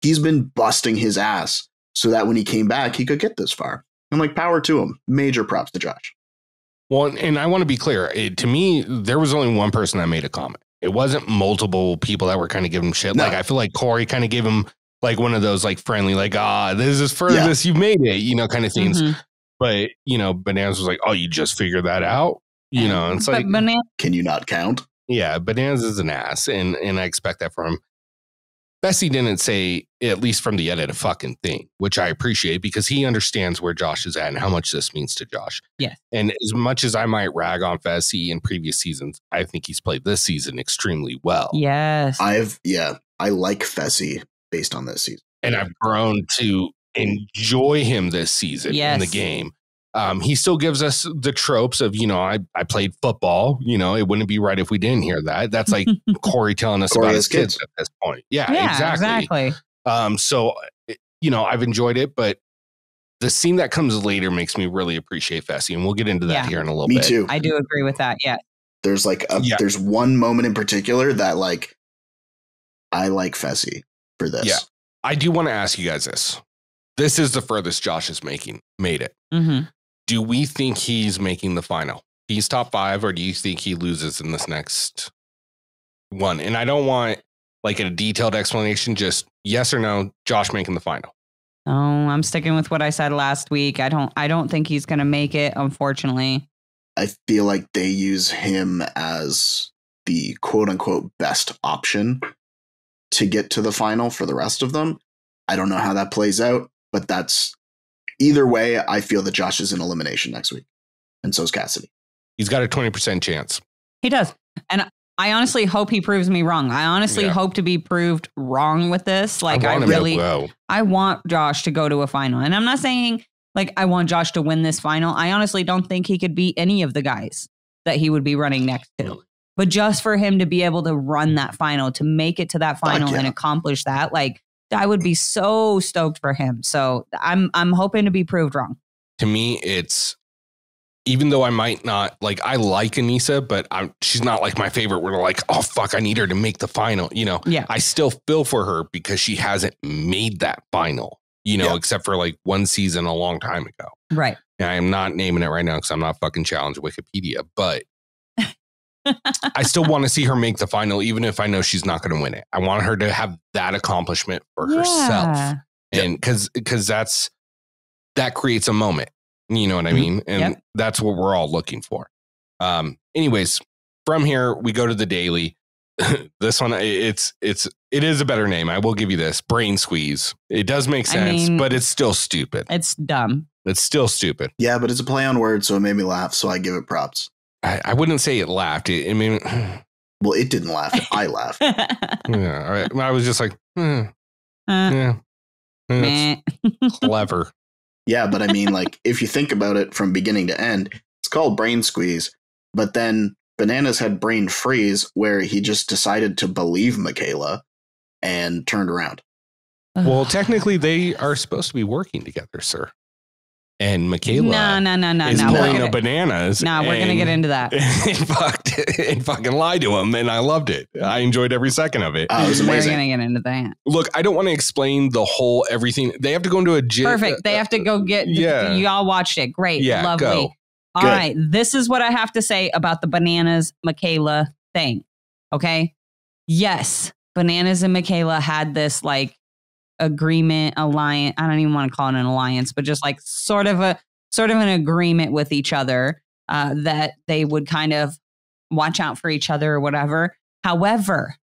he's been busting his ass so that when he came back, he could get this far. And like, power to him. Major props to Josh. Well, and I want to be clear. To me, there was only one person that made a comment. It wasn't multiple people that were kind of giving him shit. No. Like, I feel like Corey kind of gave him like one of those like friendly, like, this is furthest you made it, kind of things. But, Bananas was like, oh, you just figured that out? And it's like, can you not count? Yeah, Bananas is an ass. And I expect that from him. Bessie didn't say, at least from the edit, a fucking thing, which I appreciate because he understands where Josh is at and how much this means to Josh. Yes. And as much as I might rag on Bessie in previous seasons, I think he's played this season extremely well. Yes. I like Fessy based on this season. And I've grown to enjoy him this season in the game. He still gives us the tropes of, I played football, it wouldn't be right if we didn't hear that. That's like Corey telling us about his kids at this point. Yeah, exactly. So, I've enjoyed it, but the scene that comes later makes me really appreciate Fessy. And we'll get into that here in a little bit. Me too. I do agree with that. Yeah. There's like, there's one moment in particular that like, I like Fessy for this. Yeah. I do want to ask you guys this. This is the furthest Josh has made it. Do we think he's making the final? He's top 5, or do you think he loses in this next one? And I don't want like a detailed explanation, just yes or no, Josh making the final. Oh, I'm sticking with what I said last week. I don't think he's going to make it, unfortunately. I feel like they use him as the quote unquote best option to get to the final for the rest of them. I don't know how that plays out, but that's either way. I feel that Josh is in elimination next week. And so is Cassidy. He's got a 20% chance. He does. And I honestly hope he proves me wrong. I honestly hope to be proved wrong with this. Like, I want Josh to go to a final. And I'm not saying like I want Josh to win this final. I honestly don't think he could beat any of the guys that he would be running next to. But just for him to be able to run that final, to make it to that final and accomplish that, like, I would be so stoked for him. So I'm hoping to be proved wrong. To me, it's, even though I might not, like, I like Anissa, but she's not like my favorite. We're like, oh, fuck, I need her to make the final. Yeah. I still feel for her because she hasn't made that final, except for like one season a long time ago. Right. And I am not naming it right now because I'm not fucking challenged Wikipedia, but I still want to see her make the final, even if I know she's not going to win it. I want her to have that accomplishment for herself. And because that creates a moment. You know what I mean? And that's what we're all looking for. Anyways, from here, we go to the daily. This one, it is a better name. I will give you this. Brain Squeeze. It does make sense, but it's still stupid. It's dumb. It's still stupid. Yeah, but it's a play on words, so it made me laugh, so I give it props. I wouldn't say it laughed. Well, it didn't laugh. I laughed. Yeah, all right. I was just like, yeah, that's clever. Yeah, but I mean, like, if you think about it from beginning to end, it's called Brain Squeeze, but then Bananas had Brain Freeze, where he just decided to believe Michaela and turned around. Well, technically, they are supposed to be working together, sir. And Michaela is pulling the Bananas. No, we're going to get into that. And fucking lie to him. And I loved it. I enjoyed every second of it. It was amazing. We're going to get into that. Look, I don't want to explain the whole everything. They have to go into a gym. Perfect. They have to go get. You all watched it. Great. Yeah, lovely. Go. All right. This is what I have to say about the Bananas Michaela thing. Okay. Yes. Bananas and Michaela had this like agreement, alliance. I don't even want to call it an alliance, but just like sort of an agreement with each other that they would kind of watch out for each other or whatever. However,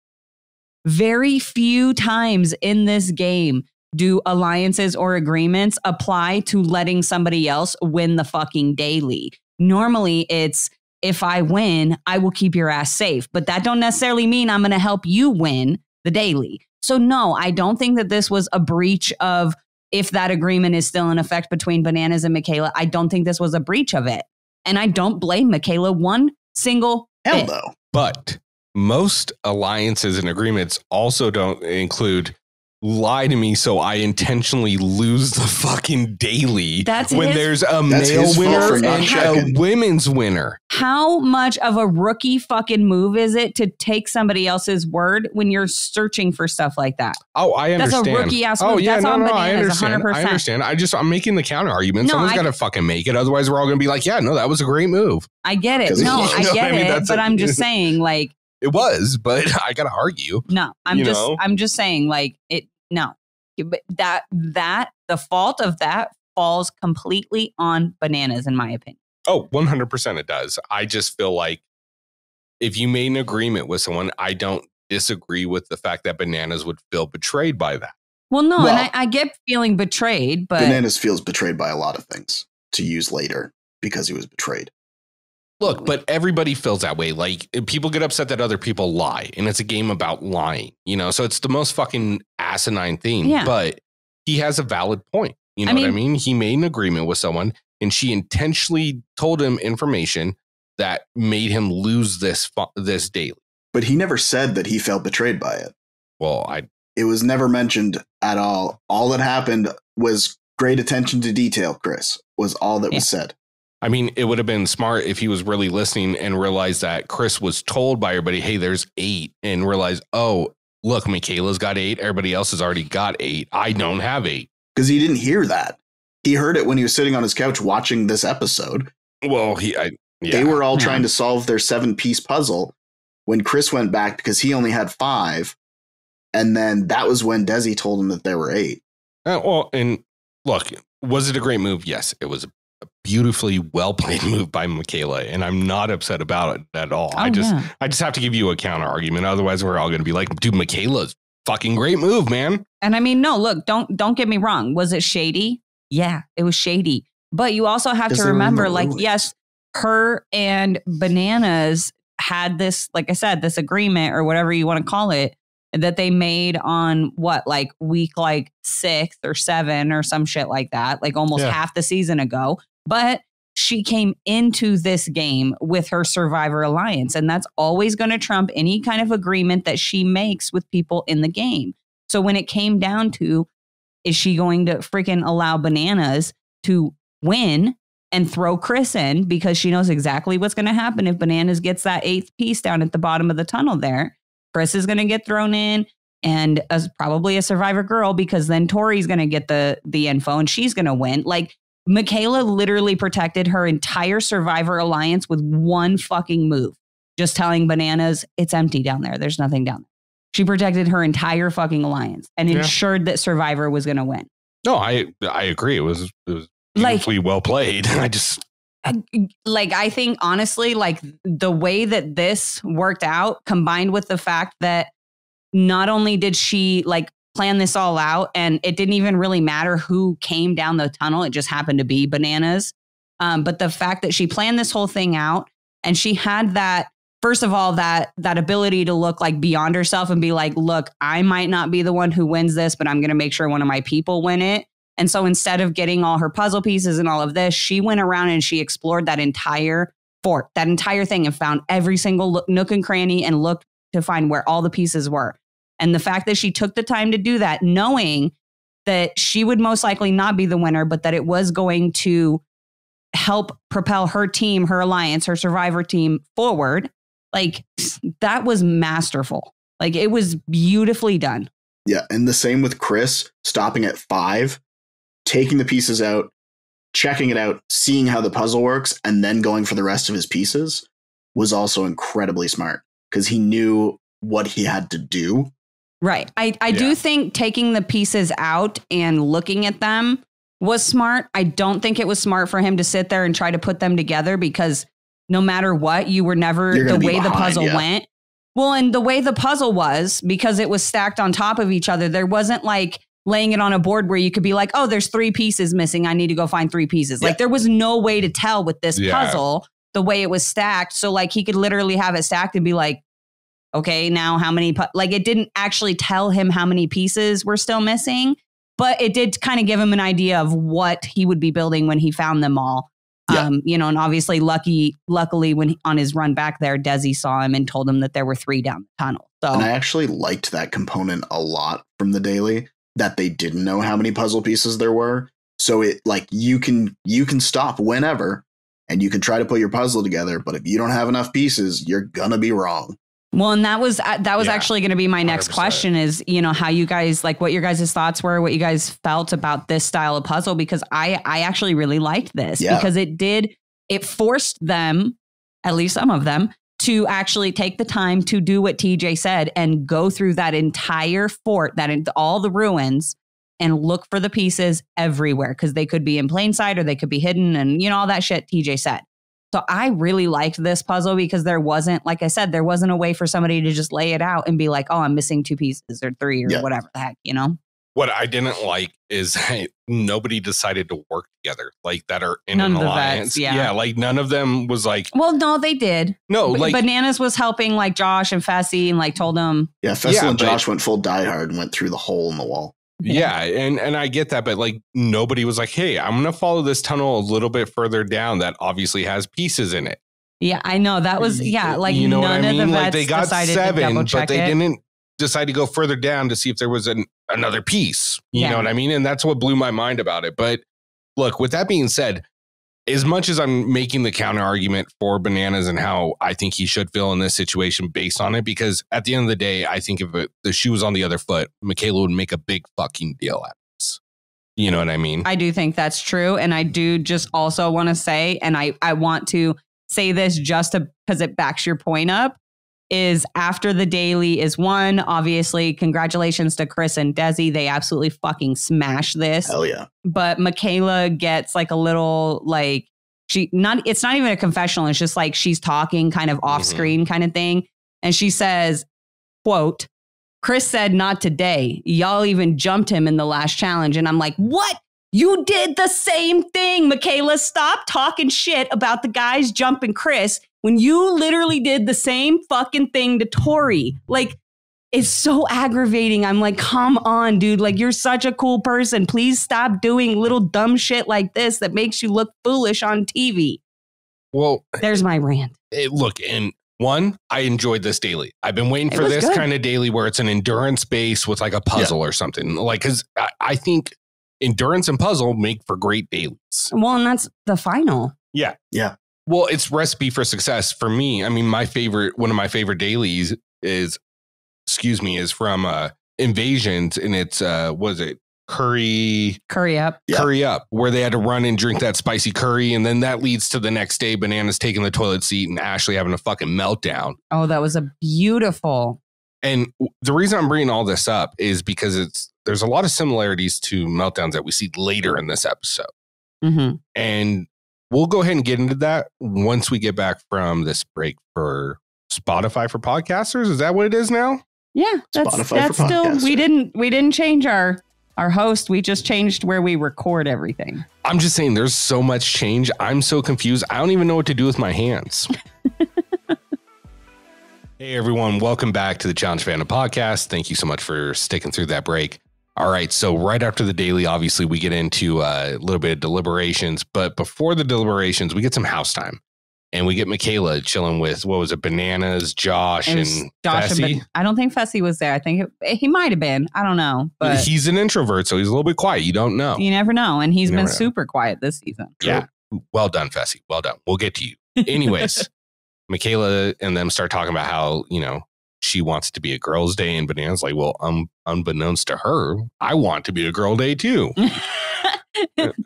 very few times in this game do alliances or agreements apply to letting somebody else win the fucking daily. Normally it's, if I win, I will keep your ass safe, but that don't necessarily mean I'm going to help you win the daily. So no, I don't think that this was a breach of, if that agreement is still in effect between Bananas and Michaela, I don't think this was a breach of it. And I don't blame Michaela one single bit. No. But most alliances and agreements also don't include lie to me so I intentionally lose the fucking daily. There's a male winner and a women's winner. How much of a rookie fucking move is it to take somebody else's word when you're searching for stuff like that? Oh, I understand. That's a rookie ass move. Oh, yeah, that's no, on Bananas, I understand. 100%. I understand. I'm making the counter argument. Someone's got to fucking make it. Otherwise, we're all going to be like, yeah, no, that was a great move. I get it. No, I get it. But I'm just saying, like, it was, but I got to argue. No, I'm just saying, like, no, but the fault of that falls completely on Bananas, in my opinion. Oh, 100% it does. I just feel like if you made an agreement with someone, I don't disagree with the fact that Bananas would feel betrayed by that. Well, no, and I get feeling betrayed, but Bananas feels betrayed by a lot of things to use later because he was betrayed. Look, but everybody feels that way. Like, people get upset that other people lie, and it's a game about lying, you know? So it's the most fucking asinine thing, but he has a valid point. You know what I mean? He made an agreement with someone, and she intentionally told him information that made him lose this daily. But he never said that he felt betrayed by it. Well, it was never mentioned at all. All that happened was great attention to detail, Chris, was all that was said. I mean, it would have been smart if he was really listening and realized that Chris was told by everybody, hey, there's 8, and realized, oh, look, Michaela's got 8. Everybody else has already got 8. I don't have 8. Because he didn't hear that. He heard it when he was sitting on his couch watching this episode. Well, they were all trying to solve their 7-piece puzzle when Chris went back because he only had 5. And then that was when Desi told him that there were 8. Well, and look, was it a great move? Yes, it was a beautifully well played move by Michaela, and I'm not upset about it at all. I just have to give you a counter argument. Otherwise, we're all going to be like, dude, Michaela's fucking great move, man. And I mean, no, look, don't get me wrong. Was it shady? Yeah, it was shady. But you also have to remember, like, yes, her and Bananas had this, like I said, this agreement or whatever you want to call it, that they made on week 6 or 7 or some shit like that, like almost half the season ago. But she came into this game with her Survivor Alliance, and that's always going to trump any kind of agreement that she makes with people in the game. So when it came down to, is she going to freaking allow Bananas to win and throw Chris in because she knows exactly what's going to happen if Bananas gets that 8th piece down at the bottom of the tunnel there? Chris is going to get thrown in, and probably a Survivor girl, because then Tori's going to get the info and she's going to win. Like, Michaela literally protected her entire Survivor Alliance with one fucking move. just telling Bananas, it's empty down there. There's nothing down there. She protected her entire fucking alliance and ensured that Survivor was going to win. No, I agree. It was beautifully well played. I think honestly, like the way that this worked out, combined with the fact that not only did she like plan this all out, and it didn't even really matter who came down the tunnel, it just happened to be Bananas. But the fact that she planned this whole thing out, and she had that, first of all, that ability to look like beyond herself and be like, look, I might not be the one who wins this, but I'm going to make sure one of my people win it. And so instead of getting all her puzzle pieces and all of this, she went around and she explored that entire fort, that entire thing, and found every single nook and cranny and looked to find where all the pieces were. And the fact that she took the time to do that, knowing that she would most likely not be the winner, but that it was going to help propel her team, her alliance, her Survivor team forward, like that was masterful. Like it was beautifully done. Yeah. And the same with Chris stopping at 5, taking the pieces out, checking it out, seeing how the puzzle works, and then going for the rest of his pieces was also incredibly smart because he knew what he had to do. Right. I do think taking the pieces out and looking at them was smart. I don't think it was smart for him to sit there and try to put them together because no matter what, you were never the way the puzzle went. Well, and the way the puzzle was, because it was stacked on top of each other, there wasn't like laying it on a board where you could be like, oh, there's 3 pieces missing. I need to go find 3 pieces. Like there was no way to tell with this puzzle the way it was stacked. So like he could literally have it stacked and be like, okay, now how many, like it didn't actually tell him how many pieces were still missing, but it did kind of give him an idea of what he would be building when he found them all. Yeah. And obviously luckily when on his run back there, Desi saw him and told him that there were 3 down the tunnel. So, and I actually liked that component a lot from the daily, that they didn't know how many puzzle pieces there were. So it like you can stop whenever and you can try to put your puzzle together. But if you don't have enough pieces, you're going to be wrong. Well, and that was actually going to be my next 100%. Question is, how you guys, like what your guys' thoughts were, what you guys felt about this style of puzzle, because I actually really liked this because it forced them, at least some of them, to actually take the time to do what TJ said and go through that entire fort, all the ruins, and look for the pieces everywhere because they could be in plain sight or they could be hidden and, all that shit TJ said. So I really liked this puzzle because there wasn't, like I said, there wasn't a way for somebody to just lay it out and be like, oh, I'm missing 2 pieces or 3 or whatever the heck, What I didn't like is nobody decided to work together like that are in none an of the alliance. Vets, yeah, like none of them was like. Well, no, they did. No, like Bananas was helping like Josh and Fessy and like told them. Yeah, Fessy and Josh went full diehard and went through the hole in the wall. Yeah, and I get that, but like nobody was like, hey, I'm going to follow this tunnel a little bit further down that obviously has pieces in it. Yeah, I know. That was, like you know none what I mean? of the vets like they got 7, but they it. didn't decide to go further down to see if there was another piece. You know what I mean? And that's what blew my mind about it. But look, with that being said, as much as I'm making the counter argument for Bananas and how I think he should feel in this situation based on it, because at the end of the day, I think if the shoe was on the other foot, Michaela would make a big fucking deal out of this. You know what I mean? I do think that's true. And I do just also want to say, and I want to say this just because it backs your point up, is after the daily is won, obviously, congratulations to Chris and Desi. They absolutely fucking smashed this. Hell yeah. But Michaela gets like a little like, it's not even a confessional. It's just like she's talking kind of off screen kind of thing. And she says, quote, Chris said, not today. Y'all even jumped him in the last challenge. And I'm like, what? You did the same thing, Michaela. Stop talking shit about the guys jumping Chris when you literally did the same fucking thing to Tori. Like, it's so aggravating. I'm like, come on, dude. Like, you're such a cool person. Please stop doing little dumb shit like this that makes you look foolish on TV. Well, there's my rant. Look, and one, I enjoyed this daily. I've been waiting for this kind of daily where it's an endurance base with like a puzzle or something. Like, because I think endurance and puzzle make for great dailies. Well, and that's the final. Yeah. Yeah. Well, it's recipe for success for me. I mean, one of my favorite dailies is from Invasions, and it's was it curry up, where they had to run and drink that spicy curry. And then that leads to the next day, Bananas taking the toilet seat and Ashley having a fucking meltdown. Oh, that was a beautiful. And the reason I'm bringing all this up is because there's a lot of similarities to meltdowns that we see later in this episode. Mm-hmm. And we'll go ahead and get into that once we get back from this break for Spotify for podcasters. Is that what it is now? Yeah, that's still, we didn't change our host. We just changed where we record everything. I'm just saying there's so much change. I'm so confused. I don't even know what to do with my hands. Hey, everyone. Welcome back to the Challenge Fandom Podcast. Thank you so much for sticking through that break. All right. So right after the daily, obviously, we get into a little bit of deliberations. But before the deliberations, we get some house time. And we get Michaela chilling with, what was it, Bananas, Josh, and Fessy? I don't think Fessy was there. I think he might have been. I don't know. But he's an introvert, so he's a little bit quiet. You don't know. You never know. And he's been super quiet this season. Yeah. Well done, Fessy. Well done. We'll get to you. Anyways, Michaela and them start talking about how, she wants to be a girl's day. And Bananas like, well, unbeknownst to her, I want to be a girl day too.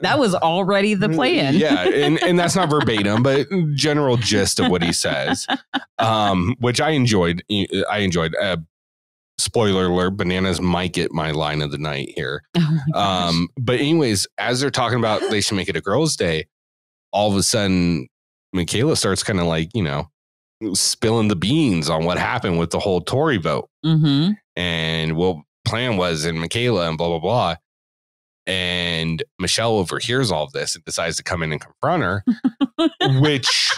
That was already the plan. Yeah, and that's not verbatim, but general gist of what he says, which I enjoyed. Spoiler alert, Bananas might get my line of the night here. Oh but anyways, as they're talking about they should make it a girl's day, all of a sudden, Michaela starts kind of like, spilling the beans on what happened with the whole Tory vote. Mm-hmm. And what plan was in Michaela and blah, blah, blah. And Michelle overhears all of this and decides to come in and confront her, which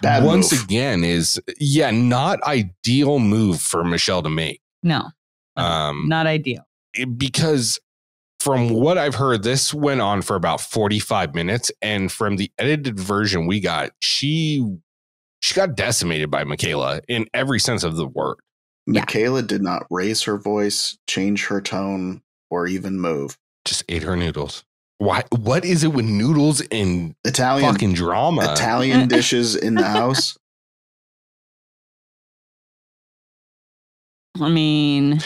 once again is, not ideal move for Michelle to make. No, not ideal. Because from what I've heard, this went on for about 45 minutes. And from the edited version we got, she got decimated by Michaela in every sense of the word. Michaela did not raise her voice, change her tone, or even move. Just ate her noodles. Why? What is it with noodles and Italian fucking drama? Italian dishes in the house. I mean,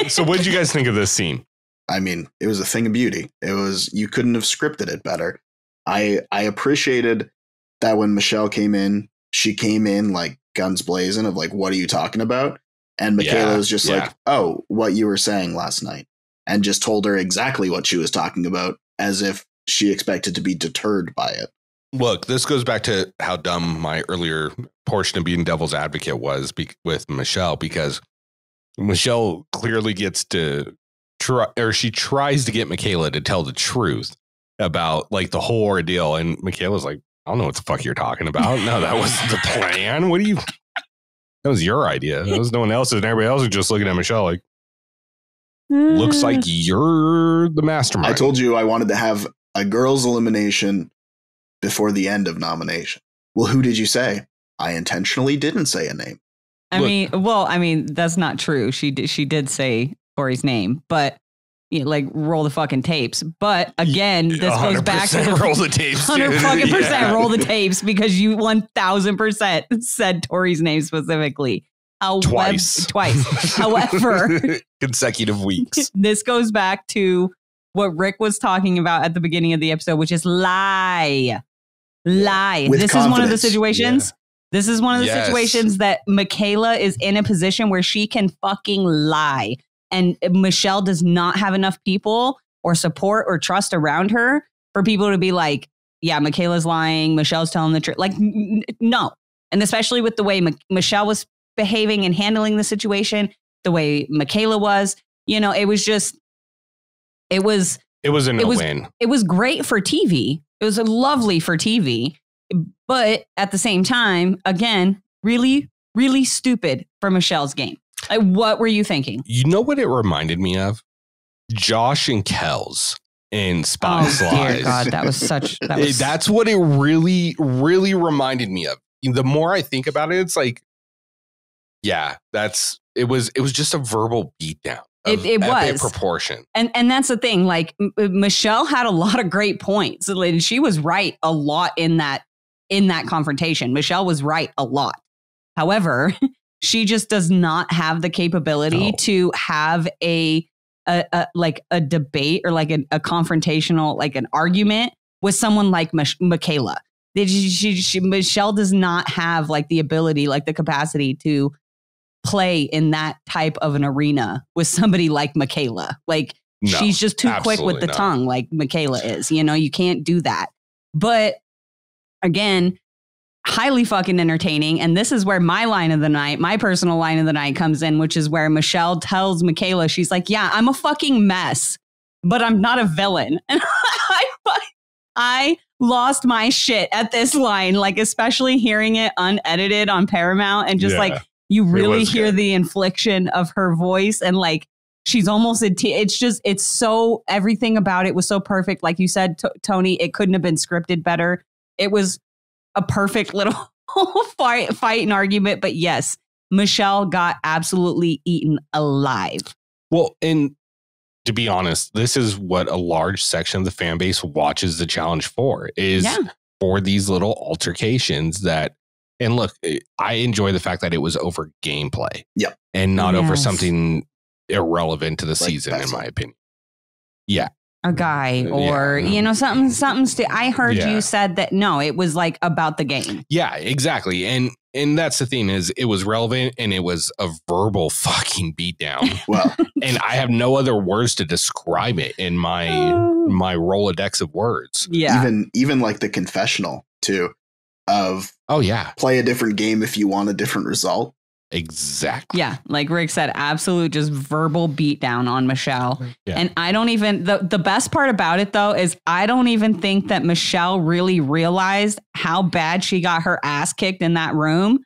so what did you guys think of this scene? I mean, it was a thing of beauty. You couldn't have scripted it better. I appreciated that when Michelle came in, she came in like guns blazing of like, what are you talking about? And Michaela was just like, oh, what you were saying last night. And just told her exactly what she was talking about as if she expected to be deterred by it. Look, this goes back to how dumb my earlier portion of being devil's advocate was with Michelle, because Michelle clearly gets to she tries to get Michaela to tell the truth about like the whole ordeal. And Michaela's like, I don't know what the fuck you're talking about. No, that wasn't the plan. That was your idea. That was no one else's. And everybody else was just looking at Michelle like, looks like you're the mastermind. I told you I wanted to have a girls' elimination before the end of nomination. Well, who did you say? I intentionally didn't say a name. I mean, that's not true. She did say Tori's name, but like roll the fucking tapes. But again, this goes back to roll the tapes. 100% roll the tapes, because you 1000% said Tori's name specifically. Twice. However, consecutive weeks. This goes back to what Rick was talking about at the beginning of the episode, which is lie. This is one of the situations. Yeah. This is one of the situations that Michaela is in a position where she can fucking lie. And Michelle does not have enough people or support or trust around her for people to be like, yeah, Michaela's lying. Michelle's telling the truth. Like, no. And especially with the way Michelle was behaving and handling the situation, the way Michaela was, it was just, it was a no-win. It was great for TV. It was lovely for TV. But at the same time, again, really, really stupid for Michelle's game. Like, what were you thinking? You know what it reminded me of? Josh and Kells in Spies Lies. Dear God, that's what it really, really reminded me of. The more I think about it, it's like, it was just a verbal beatdown. It was proportion. And that's the thing. Like, Michelle had a lot of great points. And she was right a lot in that confrontation. Michelle was right a lot. However, she just does not have the capability to have a a debate or like a confrontational, like an argument with someone like Michaela. Michelle does not have like the ability, like the capacity to play in that type of an arena with somebody like Michaela. Like she's just too quick with the tongue, like Michaela is. You know, you can't do that. But again, highly fucking entertaining. And this is where my line of the night, my personal line of the night comes in, which is where Michelle tells Michaela, she's like, yeah, I'm a fucking mess, but I'm not a villain. And I lost my shit at this line, like especially hearing it unedited on Paramount and just like you really hear the inflection of her voice and like she's almost it's so everything about it was so perfect. Like you said, Tony, it couldn't have been scripted better. It was a perfect little fight and argument. But yes, Michelle got absolutely eaten alive. Well, and to be honest, this is what a large section of the fan base watches the challenge for, is for these little altercations that, and look, I enjoy the fact that it was over gameplay and not over something irrelevant to the season, in my opinion. Yeah. A guy or, you know, something. I heard you said that, no, it was like about the game. Yeah, exactly. And that's the thing, is it was relevant and it was a verbal fucking beatdown. Well, and I have no other words to describe it in my Rolodex of words. Yeah. Even like the confessional too of, play a different game if you want a different result. Exactly. Yeah. Like Rick said, absolute just verbal beatdown on Michelle. Yeah. And I don't even, the best part about it though, is I don't even think that Michelle really realized how bad she got her ass kicked in that room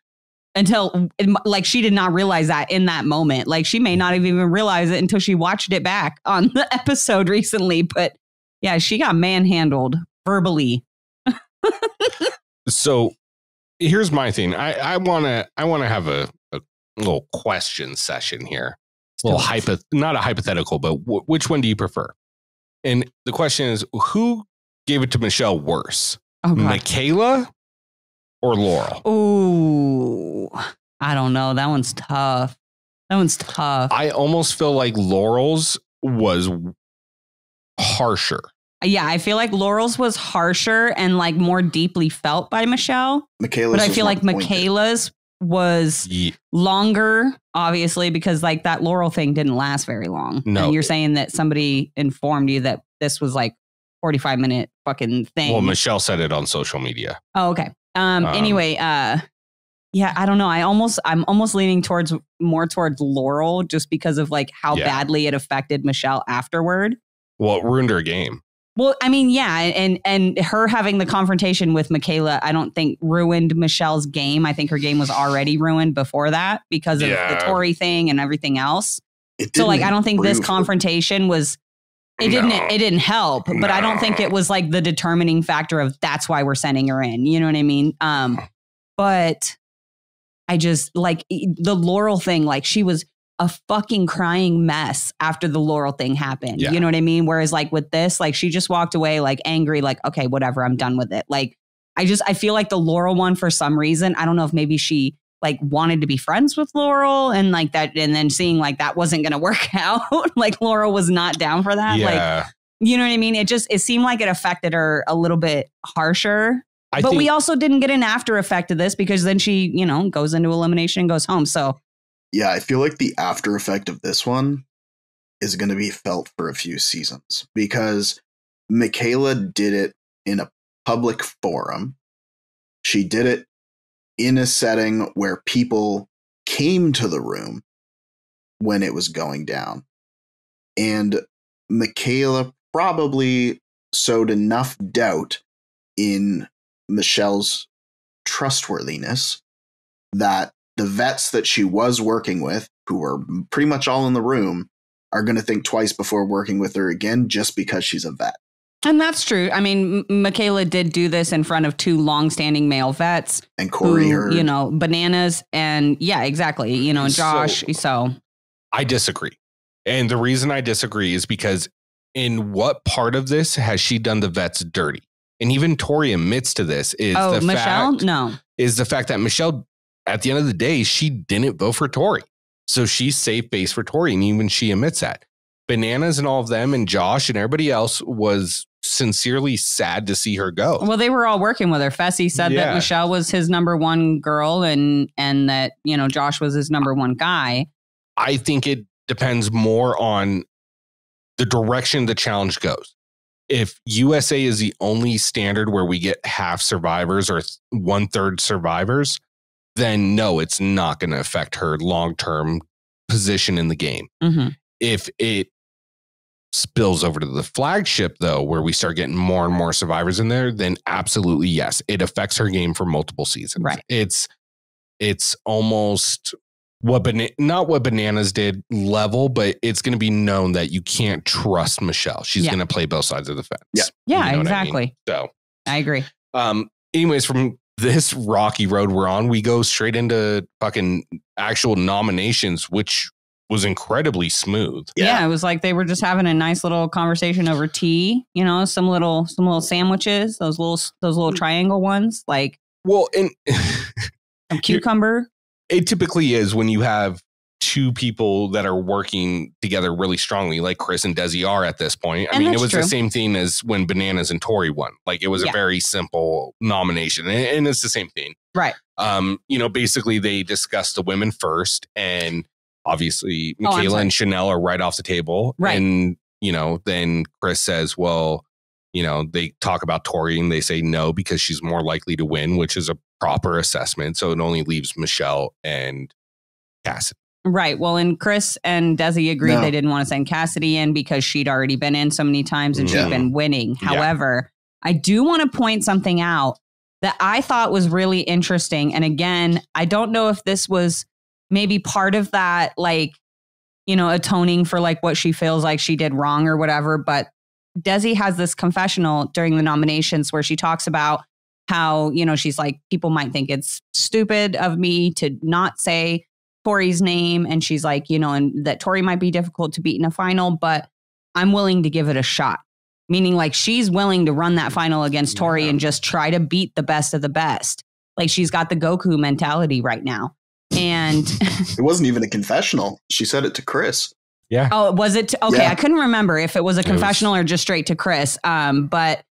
until like she did not realize that in that moment. Like she may not have even realized it until she watched it back on the episode recently. But yeah, she got manhandled verbally. So here's my thing. I want to have a little question session here. A little not a hypothetical, but which one do you prefer? And the question is, who gave it to Michelle worse? Michaela or Laurel? Ooh, I don't know. That one's tough. I almost feel like Laurel's was harsher. Yeah, I feel like Laurel's was harsher and like more deeply felt by Michelle. Michaela's, but I feel like Michaela's was longer, obviously, because like that Laurel thing didn't last very long. No. And you're saying that somebody informed you that this was like 45-minute fucking thing. Well, Michelle said it on social media. Oh, okay. Anyway, yeah, I don't know. I'm almost leaning more towards Laurel just because of like how badly it affected Michelle afterward. Well, it ruined her game. Well, I mean, yeah, and her having the confrontation with Michaela, I don't think ruined Michelle's game. I think her game was already ruined before that because of the Tori thing and everything else. So, like, I don't think this confrontation was. It didn't help, but I don't think it was like the determining factor of that's why we're sending her in. You know what I mean? But I just like the Laurel thing. Like she was a fucking crying mess after the Laurel thing happened. You know what I mean? Whereas like with this, like she just walked away like angry, like, okay, whatever, I'm done with it. Like, I feel like the Laurel one for some reason, I don't know if maybe she like wanted to be friends with Laurel and like that. And then seeing like that wasn't going to work out. Like Laurel was not down for that. Like, you know what I mean? It seemed like it affected her a little bit harsher. But we also didn't get an after effect of this because then she, you know, goes into elimination and goes home. So yeah, I feel like the after effect of this one is going to be felt for a few seasons because Michaela did it in a public forum. She did it in a setting where people came to the room when it was going down. And Michaela probably sowed enough doubt in Michelle's trustworthiness that the vets that she was working with, who were pretty much all in the room, are going to think twice before working with her again just because she's a vet. And that's true. I mean, Michaela did do this in front of two longstanding male vets. And Corey, you know, Bananas and yeah, exactly. You know, and Josh. So I disagree. And the reason I disagree is because in what part of this has she done the vets dirty? And even Tori admits to this is the fact that Michelle, at the end of the day, she didn't vote for Tori. So she's safe base for Tori. And even she admits that. Bananas and all of them and Josh and everybody else was sincerely sad to see her go. Well, they were all working with her. Fessy said that Michelle was his number one girl and that, Josh was his number one guy. I think it depends more on the direction the challenge goes. If USA is the only standard where we get half survivors or 1/3 survivors, then no, it's not going to affect her long-term position in the game. Mm-hmm. If it spills over to the flagship, though, where we start getting more and more survivors in there, then absolutely yes, it affects her game for multiple seasons. Right. It's almost not what Bananas did level, but it's going to be known that you can't trust Michelle. She's going to play both sides of the fence. Yeah, you know exactly. I mean? So I agree. Anyways, from this rocky road we're on, we go straight into fucking actual nominations, which was incredibly smooth. Yeah, it was like they were just having a nice little conversation over tea, some little sandwiches, those little triangle ones, like and some cucumber. It typically is when you have two people that are working together really strongly, like Chris and Desi are at this point. I mean, it was the same thing as when Bananas and Tori won. Like, it was a very simple nomination, and it's the same thing. Right. Basically they discussed the women first, and obviously Michaela and Chanel are right off the table. Right. And, then Chris says, well, they talk about Tori and they say no, because she's more likely to win, which is a proper assessment. So it only leaves Michelle and Cassidy. Right. Well, and Chris and Desi agreed they didn't want to send Cassidy in because she'd already been in so many times and she'd been winning. However, I do want to point something out that I thought was really interesting. And again, I don't know if this was maybe part of that, atoning for what she feels like she did wrong or whatever. But Desi has this confessional during the nominations where she talks about how, she's like, people might think it's stupid of me to not say Tori's name. And she's like, and that Tori might be difficult to beat in a final, but I'm willing to give it a shot. Meaning she's willing to run that final against Tori and just try to beat the best of the best. She's got the Goku mentality right now. And it wasn't even a confessional. She said it to Chris. Yeah. Oh, was it? Okay. Yeah. I couldn't remember if it was a confessional or just straight to Chris. But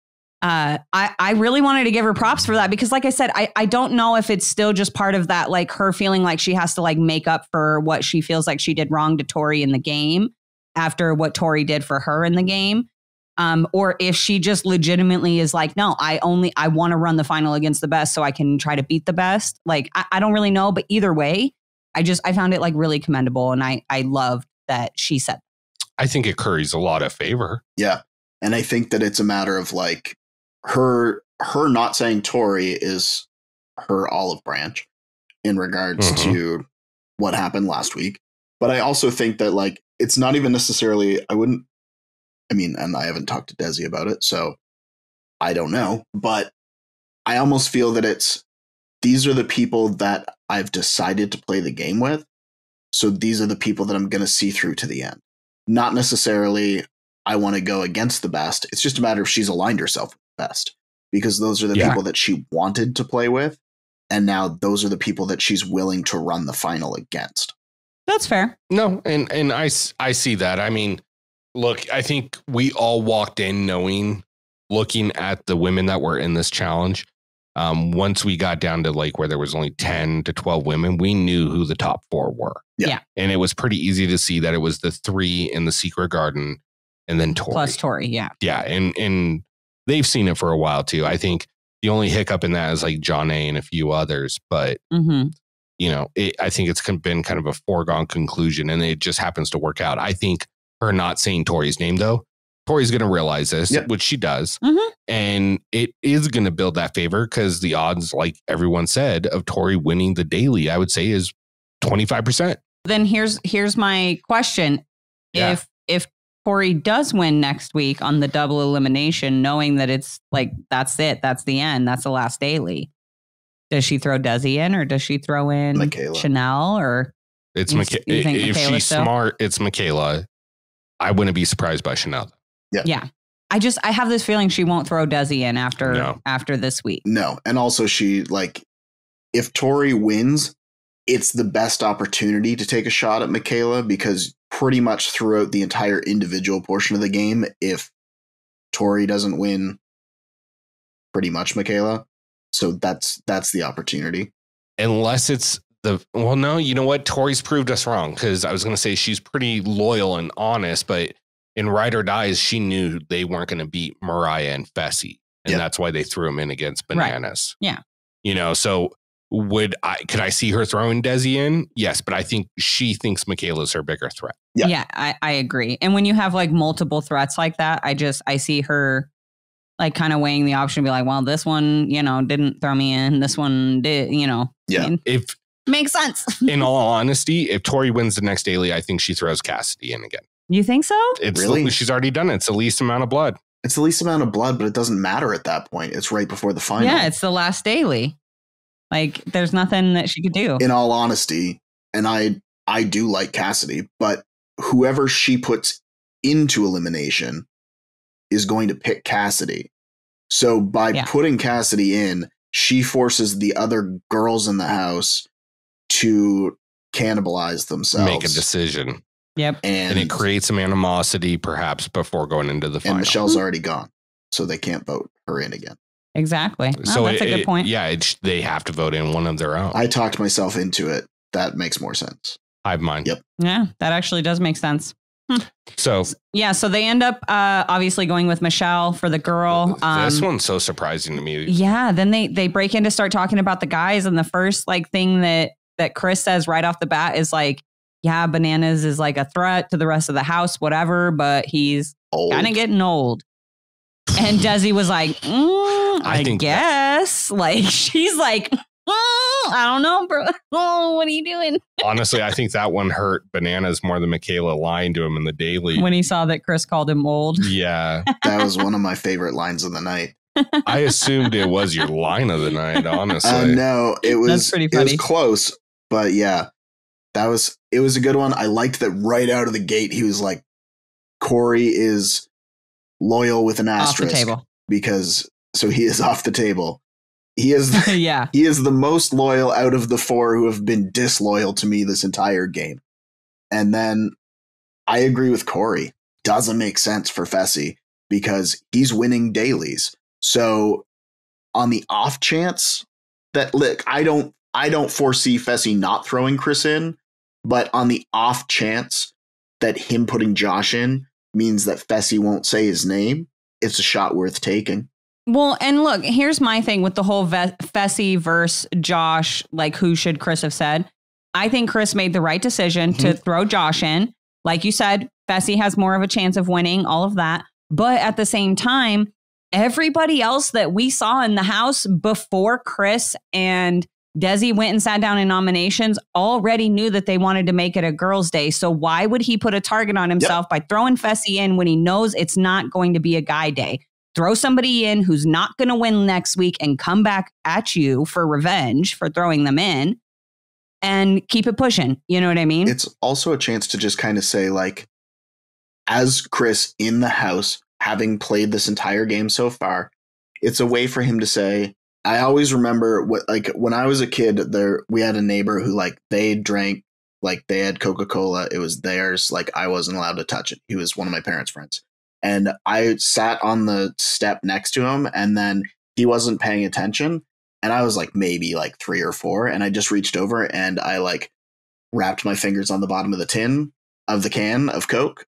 I really wanted to give her props for that because, like I said, I don't know if it's still just part of that, her feeling like she has to make up for what she feels like she did wrong to Tori in the game after what Tori did for her in the game. Or if she just legitimately is no, I want to run the final against the best so I can try to beat the best. I don't really know, but either way, I found it really commendable. And I loved that she said that. I think it curries a lot of favor. Yeah. And I think that it's a matter of her not saying Tori is her olive branch in regards to what happened last week. But I also think that it's not even necessarily, and I haven't talked to Desi about it, so I don't know. But I almost feel that these are the people that I've decided to play the game with. So these are the people that I'm going to see through to the end. Not necessarily I want to go against the best. It's just a matter of she's aligned herself with the best. Because those are the people that she wanted to play with. And now those are the people that she's willing to run the final against. That's fair. No, and I see that. I mean, look, I think we all walked in looking at the women that were in this challenge. Once we got down to where there was only 10 to 12 women, we knew who the top 4 were. Yeah. And it was pretty easy to see that it was the 3 in the Secret Garden and then Tori. Plus Tori, yeah. Yeah, and they've seen it for a while too. I think the only hiccup in that is John A and a few others, but I think it's been kind of a foregone conclusion, and it just happens to work out. I think her not saying Tori's name though, Tori's going to realize this, which she does, and it is going to build that favor because the odds, like everyone said, of Tori winning the daily, I would say, is 25%. Then here's my question: if Tori does win next week on the double elimination, knowing that it's that's it, that's the end, that's the last daily, does she throw Desi in, or does she throw in Michaela. Chanel, or it's if she's smart, it's Michaela. I wouldn't be surprised by Chanel. Yeah. I have this feeling she won't throw Desi in after this week. No. And also she if Tori wins, it's the best opportunity to take a shot at Michaela because pretty much throughout the entire individual portion of the game if Tori doesn't win pretty much Michaela. So that's the opportunity. Unless it's no, you know what? Tori's proved us wrong, because I was going to say she's pretty loyal and honest, but in Ride or Dies, she knew they weren't going to beat Mariah and Fessy. And that's why they threw him in against Bananas. Right. Yeah. You know, so could I see her throwing Desi in? Yes, but I think she thinks Michaela's her bigger threat. Yeah, I agree. And when you have like multiple threats like that, I see her like kind of weighing the option, be like, well, this one, you know, didn't throw me in. This one did, you know. Yeah. I mean, If makes sense. In all honesty, if Tori wins the next daily, I think she throws Cassidy in again. You think so? Really? She's already done it. It's the least amount of blood. It's the least amount of blood, but it doesn't matter at that point. It's right before the final. Yeah, it's the last daily. Like, there's nothing that she could do. In all honesty, and I do like Cassidy, but whoever she puts into elimination is going to pick Cassidy. So by putting Cassidy in, she forces the other girls in the house to cannibalize themselves. Make a decision. Yep. And it creates some animosity, perhaps, before going into the final. And Michelle's already gone, so they can't vote her in again. Exactly. So that's a good point. Yeah, they have to vote in one of their own. I talked myself into it. That makes more sense. Hive mind. Yep. Yeah, that actually does make sense. So they end up obviously going with Michelle for the girl. This one's so surprising to me. Yeah, then they break in to start talking about the guys, and the first like thing that Chris says right off the bat is like, yeah, Bananas is like a threat to the rest of the house, whatever, but he's kind of getting old. And Desi was like, I guess. Like, she's like, I don't know, bro. Oh, what are you doing? Honestly, I think that one hurt Bananas more than Michaela lying to him in the daily. When he saw that Chris called him old. Yeah. That was one of my favorite lines of the night. I assumed it was your line of the night, honestly. No, it was, that's pretty funny. It was close, but yeah, it was a good one. I liked that right out of the gate. He was like, Corey is loyal with an asterisk. Off the table. Because, so he is off the table. He is, yeah. He is the most loyal out of the four who have been disloyal to me this entire game. And then I agree with Corey. Doesn't make sense for Fessy because he's winning dailies. So on the off chance that, look, I don't foresee Fessy not throwing Chris in, but on the off chance that him putting Josh in means that Fessy won't say his name, it's a shot worth taking. Well, and look, here's my thing with the whole Fessy versus Josh, like who should Chris have said? I think Chris made the right decision to throw Josh in. Like you said, Fessy has more of a chance of winning, all of that. But at the same time, everybody else that we saw in the house before Chris and Desi went and sat down in nominations already knew that they wanted to make it a girls' day. So why would he put a target on himself by throwing Fessy in when he knows it's not going to be a guy day? Throw somebody in who's not going to win next week and come back at you for revenge for throwing them in and keep it pushing. You know what I mean? It's also a chance to just kind of say, like, as Chris in the house, having played this entire game so far, it's a way for him to say, I always remember when I was a kid, we had a neighbor who, like, they drank, like, they had Coca-Cola. It was theirs. Like, I wasn't allowed to touch it. He was one of my parents' friends. And I sat on the step next to him, and then he wasn't paying attention. And I was like maybe like 3 or 4. And I just reached over and I like wrapped my fingers on the bottom of the can of Coke,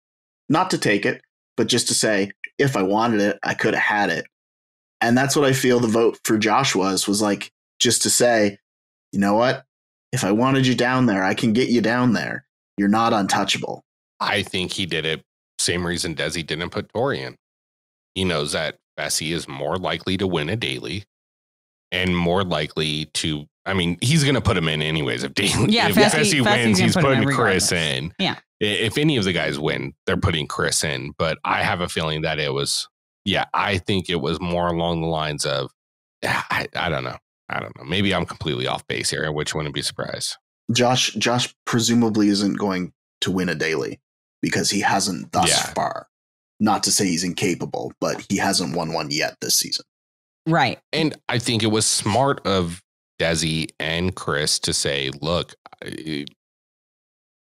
not to take it, but just to say, if I wanted it, I could have had it. And that's what I feel the vote for Josh was like, just to say, you know what? If I wanted you down there, I can get you down there. You're not untouchable. I think he did it. Same reason Desi didn't put Tori in. He knows that Fessy is more likely to win a daily and more likely to, I mean, he's going to put him in anyways. If Fessy wins, he's putting Chris in. Yeah. If any of the guys win, they're putting Chris in. But I have a feeling that it was, I think it was more along the lines of, I don't know. Maybe I'm completely off base here, which wouldn't be surprised. Josh presumably isn't going to win a daily because he hasn't thus far. Not to say he's incapable, but he hasn't won one yet this season. Right. And I think it was smart of Desi and Chris to say, look,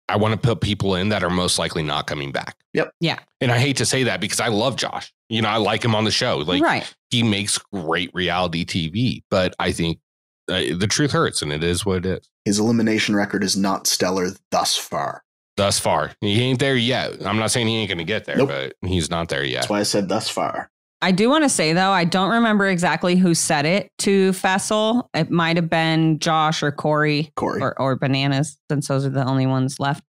I want to put people in that are most likely not coming back. Yep. Yeah. And I hate to say that because I love Josh. You know, I like him on the show. Like, he makes great reality TV, but I think the truth hurts, and it is what it is. His elimination record is not stellar thus far. Thus far. He ain't there yet. I'm not saying he ain't going to get there, but he's not there yet. That's why I said thus far. I do want to say, though, I don't remember exactly who said it to Fessel. It might have been Josh or Corey. Or Bananas, since those are the only ones left.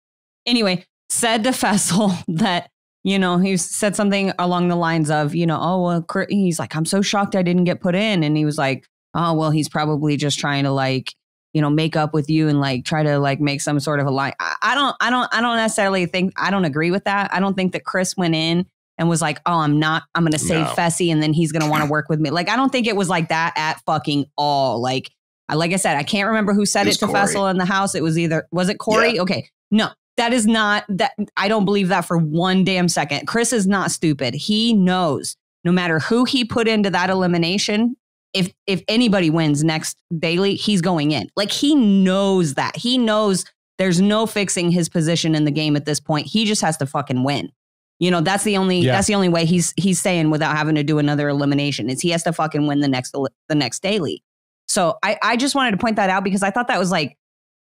Anyway, said to Fessel that, you know, he said something along the lines of, you know, oh, well, he's like, I'm so shocked I didn't get put in. And he was like, oh, well, he's probably just trying to, like, you know, make up with you and like try to like make some sort of a line. I don't necessarily think, I don't agree with that. I don't think that Chris went in and was like, oh, I'm going to save Fessy and then he's going to want to work with me. Like, I don't think it was like that at fucking all. Like I said, I can't remember who said it to Fessel in the house. It was it Corey? Yeah. Okay. No, that is not that. I don't believe that for one damn second. Chris is not stupid. He knows no matter who he put into that elimination, if anybody wins next daily, he's going in. Like, he knows that. He knows there's no fixing his position in the game at this point. He just has to fucking win. You know, that's the only way he's saying without having to do another elimination is he has to fucking win the next daily. So I just wanted to point that out because I thought that was like,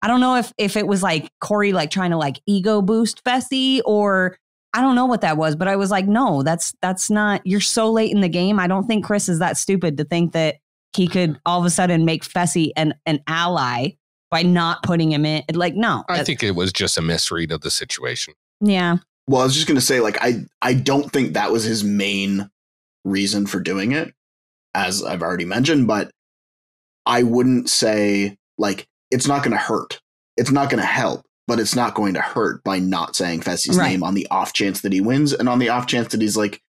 I don't know if it was like Corey like trying to like ego boost Fessy, or I don't know what that was, but I was like, no, that's not, you're so late in the game. I don't think Chris is that stupid to think that he could all of a sudden make Fessy an ally by not putting him in. Like, no. I think it was just a misread of the situation. Yeah. Well, I was just going to say, like, I don't think that was his main reason for doing it, as I've already mentioned, but I wouldn't say, like, it's not going to hurt. It's not going to help, but it's not going to hurt by not saying Fessy's name on the off chance that he wins and on the off chance that he's like,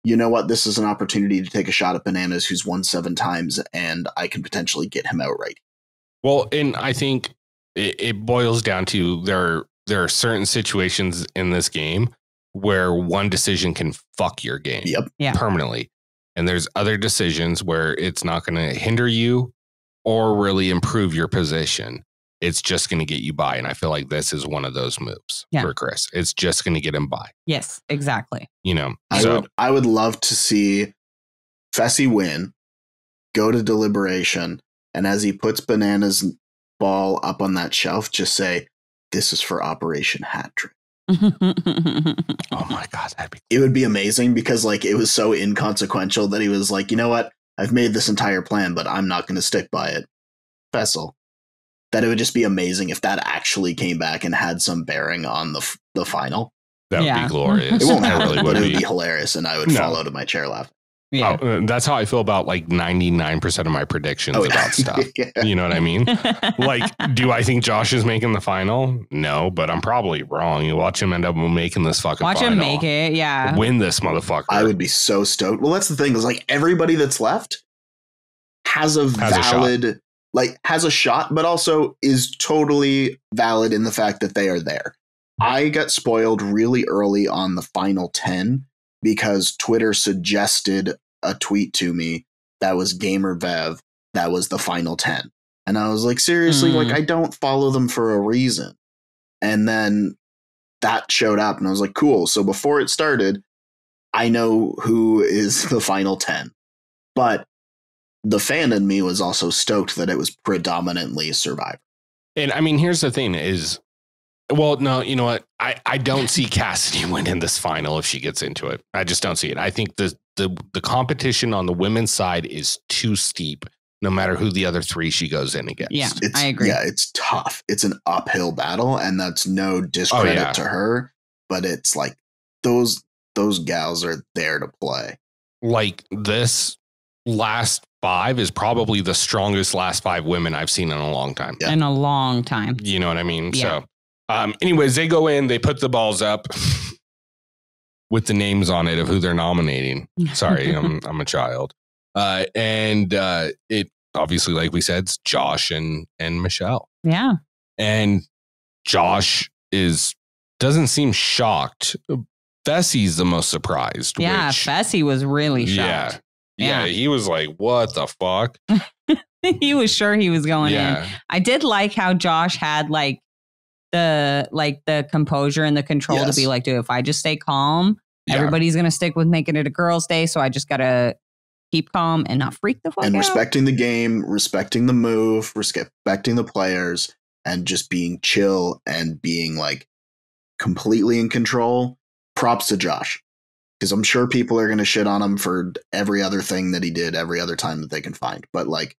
you know what, this is an opportunity to take a shot at Bananas, who's won 7 times, and I can potentially get him outright. Well, and I think it boils down to there are certain situations in this game where one decision can fuck your game permanently. And there's other decisions where it's not going to hinder you or really improve your position. It's just going to get you by. And I feel like this is one of those moves for Chris. It's just going to get him by. Yes, exactly. You know, I would love to see Fessy win, go to deliberation, and as he puts Bananas' ball up on that shelf, just say, this is for Operation Hat Trick. Oh my God, it would be amazing because like it was so inconsequential that he was like, you know what? I've made this entire plan, but I'm not going to stick by it. Fessel. That it would just be amazing if that actually came back and had some bearing on the final. That would be glorious. It won't happen, but it would be hilarious, and I would fall out of my chair laughing. Yeah. That's how I feel about like 99% of my predictions about stuff. You know what I mean? Like, do I think Josh is making the final? No, but I'm probably wrong. You watch him end up making this fucking final. Watch him make it, win this motherfucker. I would be so stoked. Well, that's the thing is like everybody that's left has a shot, but also is totally valid in the fact that they are there. I got spoiled really early on the final 10 because Twitter suggested a tweet to me that was Gamer Vev that was the final 10. And I was like, seriously, like I don't follow them for a reason. And then that showed up and I was like, cool. So before it started, I know who is the final 10. But the fan in me was also stoked that it was predominantly Survivor. And I mean, here's the thing is, well, no, you know what? I don't see Cassidy winning this final if she gets into it. I just don't see it. I think the competition on the women's side is too steep, no matter who the other 3 she goes in against. Yeah, I agree. Yeah, it's tough. It's an uphill battle, and that's no discredit to her, but it's like those gals are there to play. Like this last 5 is probably the strongest last 5 women I've seen in a long time. Yeah. In a long time. You know what I mean? Yeah. So anyways, they go in, they put the balls up with the names on it of who they're nominating. Sorry, I'm a child. And it obviously, like we said, it's Josh and Michelle. Yeah. And Josh doesn't seem shocked. Fessy's the most surprised. Yeah, Fessy was really shocked. Yeah, he was like, what the fuck? He was sure he was going in. I did like how Josh had like the composure and the control to be like, dude, if I just stay calm, everybody's going to stick with making it a girls' day. So I just got to keep calm and not freak the fuck out. And respecting the game, respecting the move, respecting the players, and just being chill and being like completely in control. Props to Josh. Because I'm sure people are going to shit on him for every other thing that he did every other time that they can find. But like,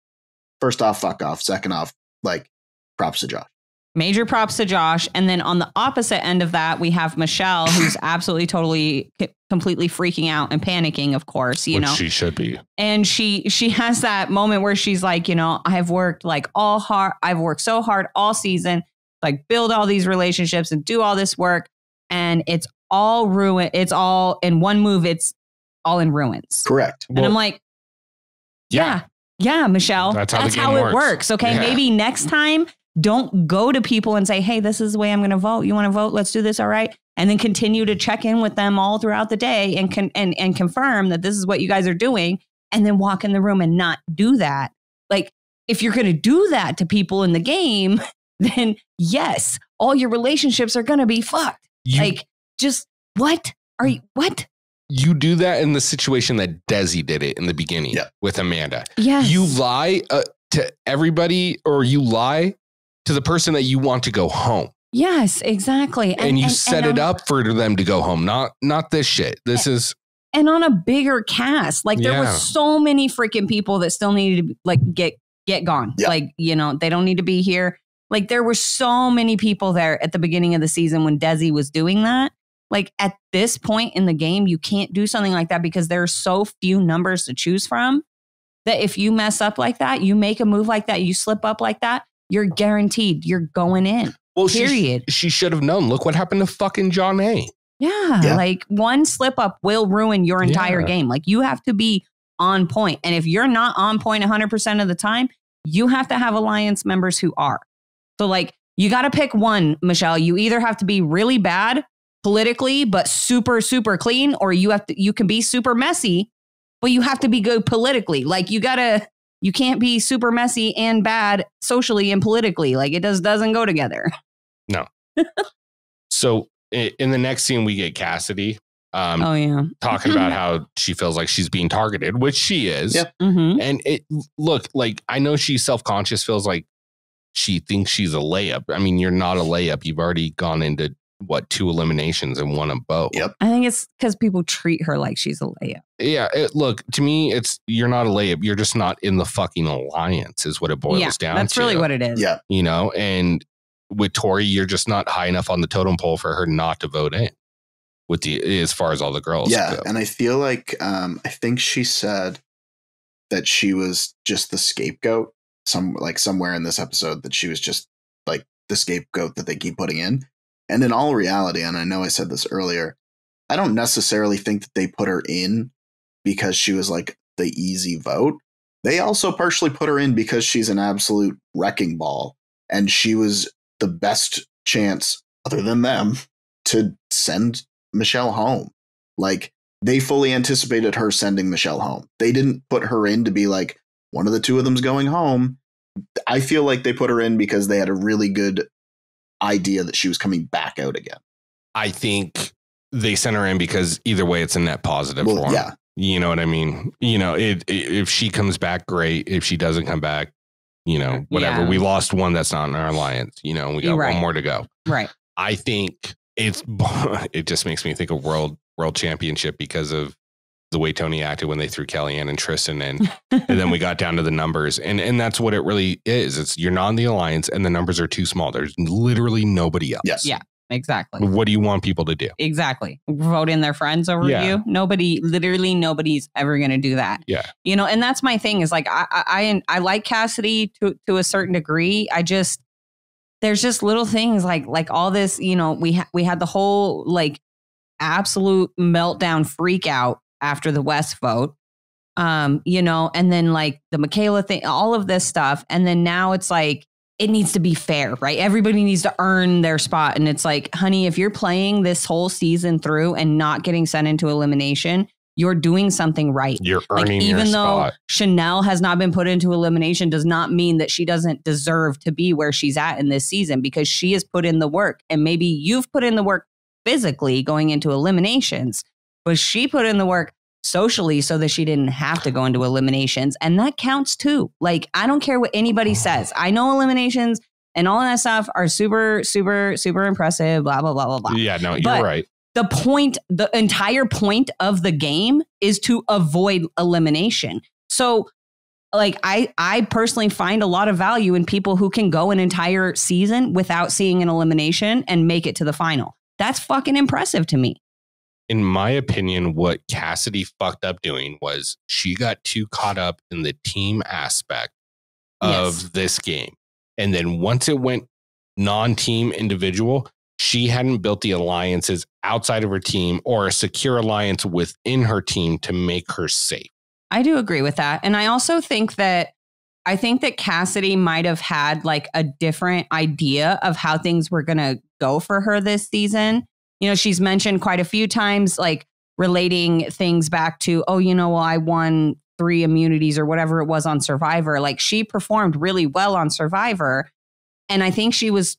first off, fuck off. Second off, like, props to Josh. Major props to Josh. And then on the opposite end of that, we have Michelle, who's absolutely, totally, completely freaking out and panicking, of course, you know. She should be. And she has that moment where she's like, you know, I've worked so hard all season, like build all these relationships and do all this work. And it's all ruined. It's all in one move. It's all in ruins. Correct. And I'm like, yeah, Michelle, that's how it works. Okay. Yeah. Maybe next time, don't go to people and say, hey, this is the way I'm going to vote. You want to vote? Let's do this. All right. And then continue to check in with them all throughout the day and confirm that this is what you guys are doing. And then walk in the room and not do that. Like, if you're going to do that to people in the game, then yes, all your relationships are going to be fucked. What? You do that in the situation that Desi did it in the beginning with Amanda. Yes. You lie to everybody, or you lie to the person that you want to go home. Yes, exactly. And you set it up for them to go home, not this shit. This is... And on a bigger cast, like there were so many freaking people that still needed to like get gone. Yeah. Like, you know, they don't need to be here. Like there were so many people there at the beginning of the season when Desi was doing that. Like at this point in the game, you can't do something like that because there are so few numbers to choose from that if you mess up like that, you make a move like that, you slip up like that, you're guaranteed you're going in. Well, period. She should have known. Look what happened to fucking John A. Yeah. Like one slip up will ruin your entire game. Like you have to be on point. And if you're not on point 100% of the time, you have to have alliance members who are. So like you got to pick one, Michelle. You either have to be really bad politically, but super, super clean, or you can be super messy, but you have to be good politically. Like you can't be super messy and bad socially and politically. Like it doesn't go together. No. So in the next scene, we get Cassidy talking about how she feels like she's being targeted, which she is. Yep. Mm-hmm. And like, I know she's self-conscious, feels like she thinks she's a layup. I mean, you're not a layup. You've already gone into 2 eliminations and won a bow. Yep. I think it's because people treat her like she's a layup. Yeah. Look, to me, you're not a layup. You're just not in the fucking alliance is what it boils down to. That's really what it is. Yeah. You know, and with Tori, you're just not high enough on the totem pole for her not to vote in as far as all the girls go. And I feel like, I think she said that she was just the scapegoat somewhere in this episode, that she was just like the scapegoat that they keep putting in. And in all reality, and I know I said this earlier, I don't necessarily think that they put her in because she was like the easy vote. They also partially put her in because she's an absolute wrecking ball. And she was the best chance, other than them, to send Michelle home. Like, they fully anticipated her sending Michelle home. They didn't put her in to be like, one of the two of them's going home. I feel like they put her in because they had a really good idea that she was coming back out again. I think they sent her in because either way it's a net positive for them. Yeah. You know what I mean? You know, if she comes back, great. If she doesn't come back, you know, whatever. We lost one that's not in our alliance, you know, we got one more to go. Right. I think it just makes me think of world championship because of the way Tony acted when they threw Kellyanne and Tristan in. And then we got down to the numbers. And that's what it really is. You're not in the alliance and the numbers are too small. There's literally nobody else. Yes. Yeah, exactly. What do you want people to do? Exactly. Vote in their friends over you. Nobody's ever going to do that. Yeah. You know, and that's my thing is like, I like Cassidy to a certain degree. There's just little things like all this, you know, we had the whole like absolute meltdown freak out after the West vote, you know, and then like the Michaela thing, all of this stuff. And then now it's like, it needs to be fair, right? Everybody needs to earn their spot. And it's like, honey, if you're playing this whole season through and not getting sent into elimination, you're doing something right. You're earning even your though spot. Chanel has not been put into elimination does not mean that she doesn't deserve to be where she's at in this season, because she has put in the work. And maybe you've put in the work physically going into eliminations, but she put in the work socially so that she didn't have to go into eliminations. And that counts too. Like, I don't care what anybody says. I know eliminations and all of that stuff are super, super, super impressive, blah, blah, blah, blah, blah. Yeah, no, you're right. The entire point of the game is to avoid elimination. So like, I personally find a lot of value in people who can go an entire season without seeing an elimination and make it to the final. That's fucking impressive to me. In my opinion, what Cassidy fucked up doing was she got too caught up in the team aspect of this game. And then once it went non-team individual, she hadn't built the alliances outside of her team or a secure alliance within her team to make her safe. I do agree with that. And I also think that Cassidy might have had like a different idea of how things were going to go for her this season. You know, she's mentioned quite a few times, like relating things back to, oh, you know, well, I won 3 immunities or whatever it was on Survivor. Like, she performed really well on Survivor. And I think she was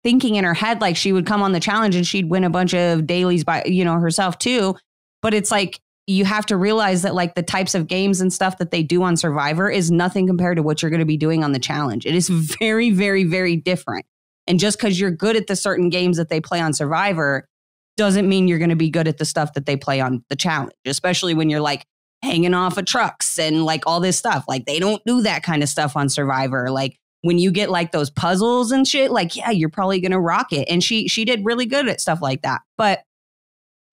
thinking in her head, like, she would come on the challenge and she'd win a bunch of dailies by, you know, herself too. But it's like, you have to realize that like the types of games and stuff that they do on Survivor is nothing compared to what you're going to be doing on the challenge. It is very, very, very different. And just because you're good at the certain games that they play on Survivor doesn't mean you're going to be good at the stuff that they play on the challenge, especially when you're like hanging off of trucks and like all this stuff. Like, they don't do that kind of stuff on Survivor. Like, when you get like those puzzles and shit, like, yeah, you're probably going to rock it. And she did really good at stuff like that. But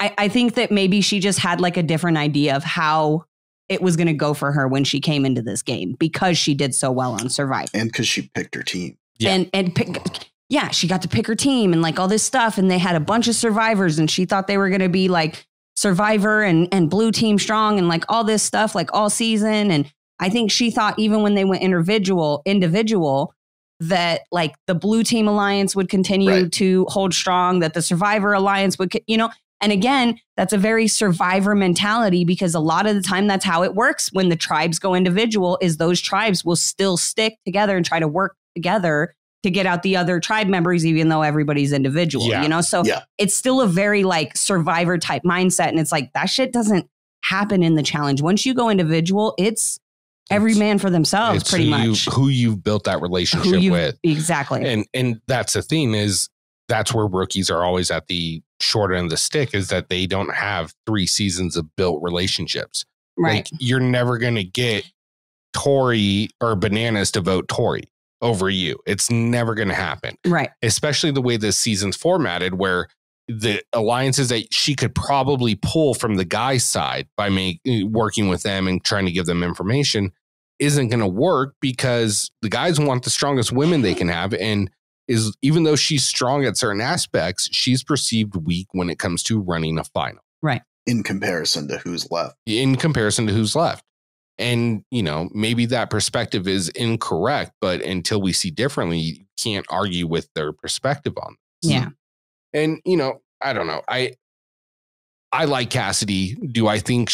I think that maybe she just had like a different idea of how it was going to go for her when she came into this game, because she did so well on Survivor. And because she picked her team. Yeah. Yeah, she got to pick her team and like all this stuff. And they had a bunch of survivors and she thought they were going to be like Survivor and blue team strong and like all this stuff like all season. And I think she thought even when they went individual that like the blue team alliance would continue to hold strong, that the Survivor alliance would, you know. And again, that's a very Survivor mentality, because a lot of the time that's how it works when the tribes go individual, is those tribes will still stick together and try to work together to get out the other tribe members, even though everybody's individual, you know? So it's still a very like Survivor type mindset. And it's like, that shit doesn't happen in the challenge. Once you go individual, it's every man for themselves, pretty much. Who you've built that relationship with. Exactly. And that's the thing, is that's where rookies are always at the short end of the stick, is that they don't have 3 seasons of built relationships. Right. Like, you're never going to get Tori or Bananas to vote Tori over you. It's never going to happen. Right. Especially the way this season's formatted, where the alliances that she could probably pull from the guy's side by working with them and trying to give them information isn't going to work, because the guys want the strongest women they can have. And even though she's strong at certain aspects, she's perceived weak when it comes to running a final. Right. In comparison to who's left. And, you know, maybe that perspective is incorrect, but until we see differently, you can't argue with their perspective on this. Yeah. And, you know, I don't know. I like Cassidy. Do I think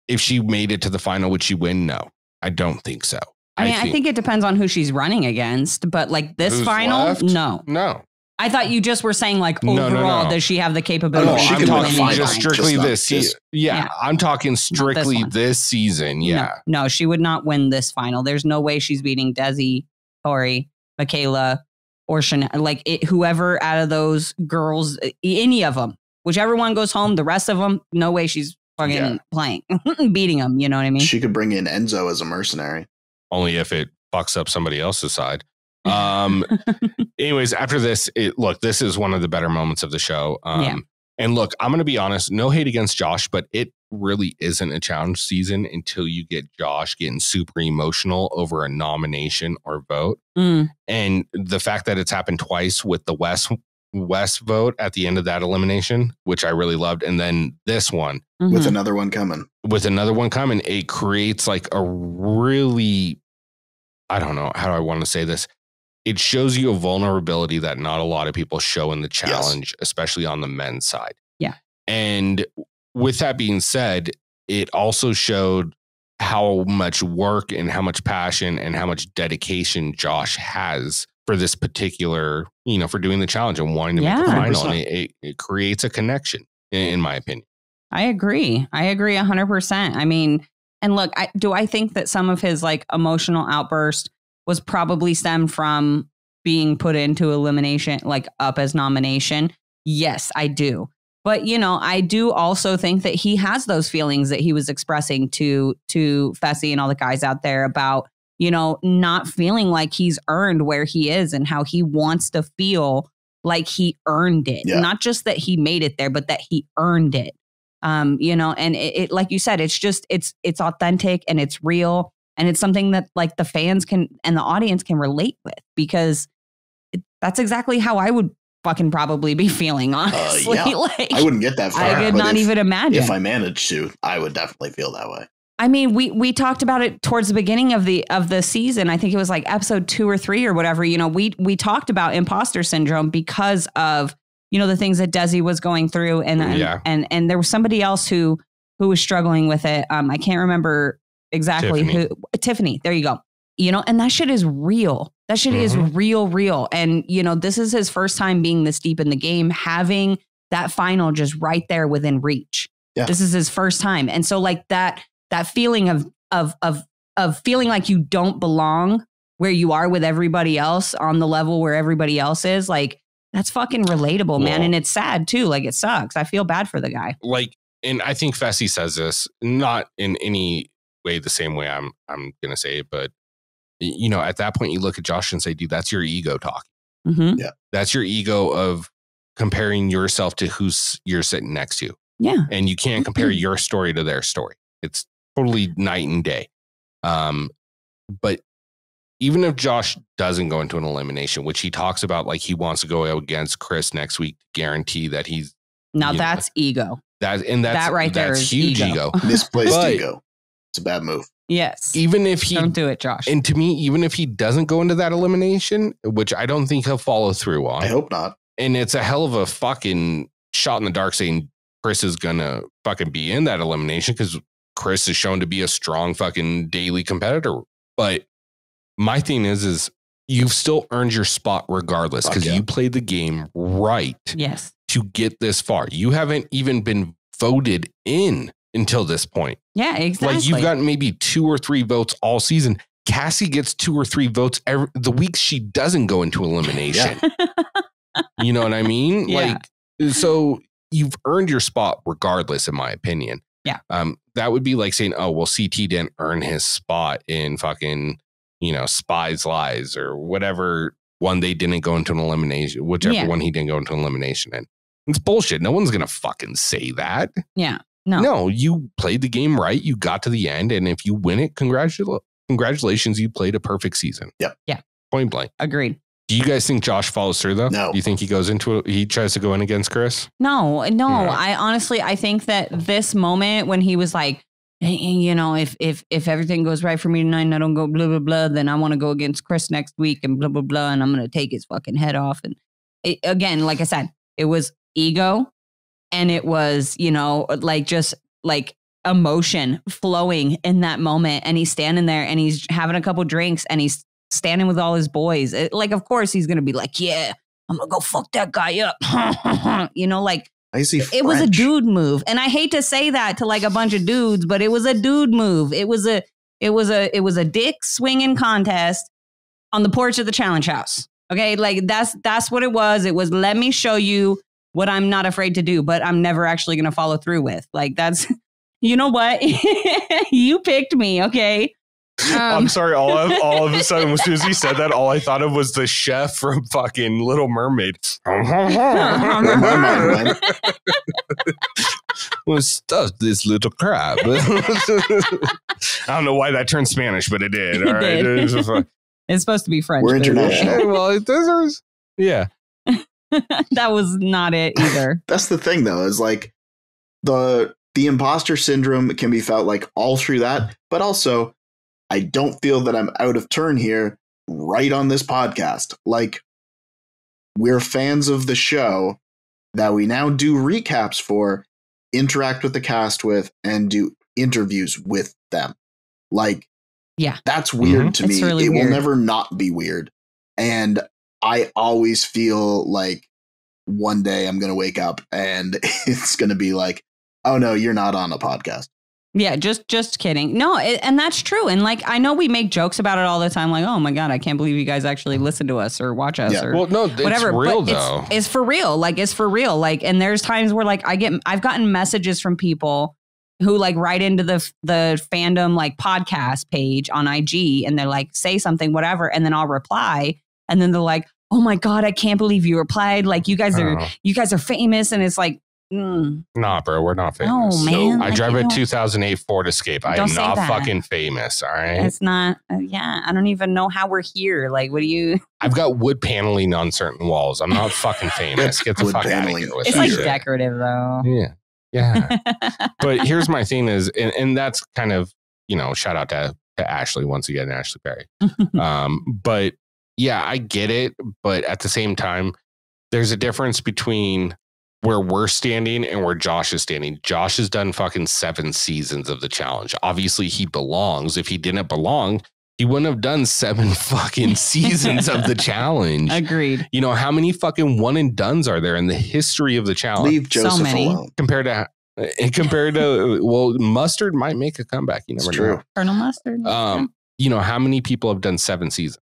if she made it to the final, would she win? No, I don't think so. I think it depends on who she's running against, but like this final, left? No. I thought you just were saying like overall, does she have the capability? I'm talking just strictly this season. Yeah, I'm talking strictly this season. Yeah. No, she would not win this final. There's no way she's beating Desi, Tori, Michaela, or Chanel. Like whoever out of those girls, any of them, whichever one goes home, the rest of them, no way she's fucking playing, beating them. You know what I mean? She could bring in Enzo as a mercenary. Only if it fucks up somebody else's side. Anyways, after this, this is one of the better moments of the show. And look, I'm going to be honest, no hate against Josh, but it really isn't a challenge season until you get Josh getting super emotional over a nomination or vote. And the fact that it's happened twice with the West vote at the end of that elimination, which I really loved. And then this one with another one coming, it creates like a really, I don't know, how do I want to say this? It shows you a vulnerability that not a lot of people show in the challenge, especially on the men's side. Yeah. And with that being said, it also showed how much work and how much passion and how much dedication Josh has for this particular, for doing the challenge and wanting to make the final. 100%. And it creates a connection, in my opinion. I agree 100%. I mean, and look, do I think that some of his like emotional outburst was probably stemmed from being put into elimination, like up as nomination? Yes, I do. But, I do also think that he has those feelings that he was expressing to Fessy and all the guys out there about, not feeling like he's earned where he is and how he wants to feel like he earned it. Yeah. Not just that he made it there, but that he earned it. And it like you said, it's just it's authentic and it's real. And it's something that like the fans can and the audience can relate with, because that's exactly how I would fucking probably be feeling, honestly. Yeah. Like, I wouldn't get that far. I could not even imagine. If I managed to, I would definitely feel that way. I mean, we talked about it towards the beginning of the season. I think it was like episode 2 or 3 or whatever. We talked about imposter syndrome because of, the things that Desi was going through. And there was somebody else who was struggling with it. I can't remember exactly Tiffany. There you go. And that shit is real. That shit is real. And, this is his first time being this deep in the game, having that final just right there within reach. Yeah. This is his first time. And so like that feeling of feeling like you don't belong where you are with everybody else on the level where everybody else is, like, that's fucking relatable, man. And it's sad too. Like, it sucks. I feel bad for the guy. Like, and I think Fessy says this not in any way the same way I'm going to say it, but at that point, you look at Josh and say, dude, that's your ego talking. Mm-hmm. Yeah. That's your ego of comparing yourself to who's you're sitting next to. Yeah. And you can't compare your story to their story. It's totally night and day. But even if Josh doesn't go into an elimination, which he talks about, like he wants to go against Chris next week to guarantee that he's. Now that's ego. That right there is huge ego. Misplaced ego. It's a bad move. Yes. Even if he don't do it, Josh. And to me, even if he doesn't go into that elimination, which I don't think he'll follow through on. I hope not. And it's a hell of a fucking shot in the dark saying Chris is gonna fucking be in that elimination, because Chris is shown to be a strong fucking daily competitor. But my thing is you've still earned your spot regardless, because you played the game right. Yes. To get this far. You haven't even been voted in until this point. Yeah, exactly. Like, you've gotten maybe 2 or 3 votes all season. Cassie gets 2 or 3 votes the weeks she doesn't go into elimination. You know what I mean? Yeah. Like, so you've earned your spot regardless, in my opinion. Yeah. That would be like saying, oh, well, CT didn't earn his spot in fucking, Spies Lies or whatever one they didn't go into an elimination, whichever one he didn't go into an elimination in. It's bullshit. No one's going to fucking say that. Yeah. No, you played the game right. You got to the end. And if you win it, congratulations. You played a perfect season. Yep. Yeah. Point blank. Agreed. Do you guys think Josh follows through, though? No. Do you think he goes into it? He tries to go in against Chris? No. I think that this moment when he was like, hey, if everything goes right for me tonight and I don't go blah, blah, blah, then I want to go against Chris next week and blah, blah, blah. And I'm going to take his fucking head off. And again, like I said, it was ego. And it was, like just like emotion flowing in that moment. And he's standing there and he's having a couple drinks and he's standing with all his boys. Like, of course, he's going to be like, yeah, I'm going to go fuck that guy up. Like, it was a dude move. And I hate to say that to like a bunch of dudes, but it was a dude move. It was a dick swinging contest on the porch of the challenge house. Okay. Like that's what it was. It was, let me show you what I'm not afraid to do, but I'm never actually going to follow through with. Like, that's, you know what? You picked me. Okay. I'm sorry. All of a sudden, as soon as he said that, all I thought of was the chef from fucking Little Mermaid. Well, stuff this little crab. I don't know why that turned Spanish, but it did. All right. It's supposed to be French. We're international. Hey, well, it does. Yeah. That was not it either. That's the thing, though, is like the imposter syndrome can be felt like all through that. But also, I don't feel that I'm out of turn here right on this podcast. Like, we're fans of the show that we now do recaps for. interact with the cast with and do interviews with them. Like, yeah, that's weird to me. Really it weird. will never not be weird. And I always feel like one day I'm going to wake up and it's going to be like, oh no, you're not on a podcast. Yeah, just kidding. No, and that's true. And like, I know we make jokes about it all the time. Like, oh my God, I can't believe you guys actually listen to us or watch us or whatever. It's real though. It's for real. Like, it's for real. Like, and there's times where like I've gotten messages from people who like write into the fandom like podcast page on IG and they're like, say something, whatever. And then I'll reply. And then they're like, oh my God, I can't believe you replied. Like, you guys are famous. And it's like, nah, bro, we're not famous. Oh man, I drive a 2008 Ford Escape. I am not fucking famous. All right, it's not. Yeah, I don't even know how we're here. Like, what do you? I've got wood paneling on certain walls. I'm not fucking famous. Get the fuck out of here with It's like decorative though. Yeah. But here's my thing is, and that's kind of, shout out to Ashley once again, Ashley Perry. But yeah, I get it. But at the same time, there's a difference between where we're standing and where Josh is standing. Josh has done fucking 7 seasons of the challenge. Obviously, he belongs. If he didn't belong, he wouldn't have done 7 fucking seasons of the challenge. Agreed. How many fucking one and dones are there in the history of the challenge? Leave Joseph alone. Compared to, well, Mustard might make a comeback. You never know. Colonel Mustard. How many people have done 7 seasons?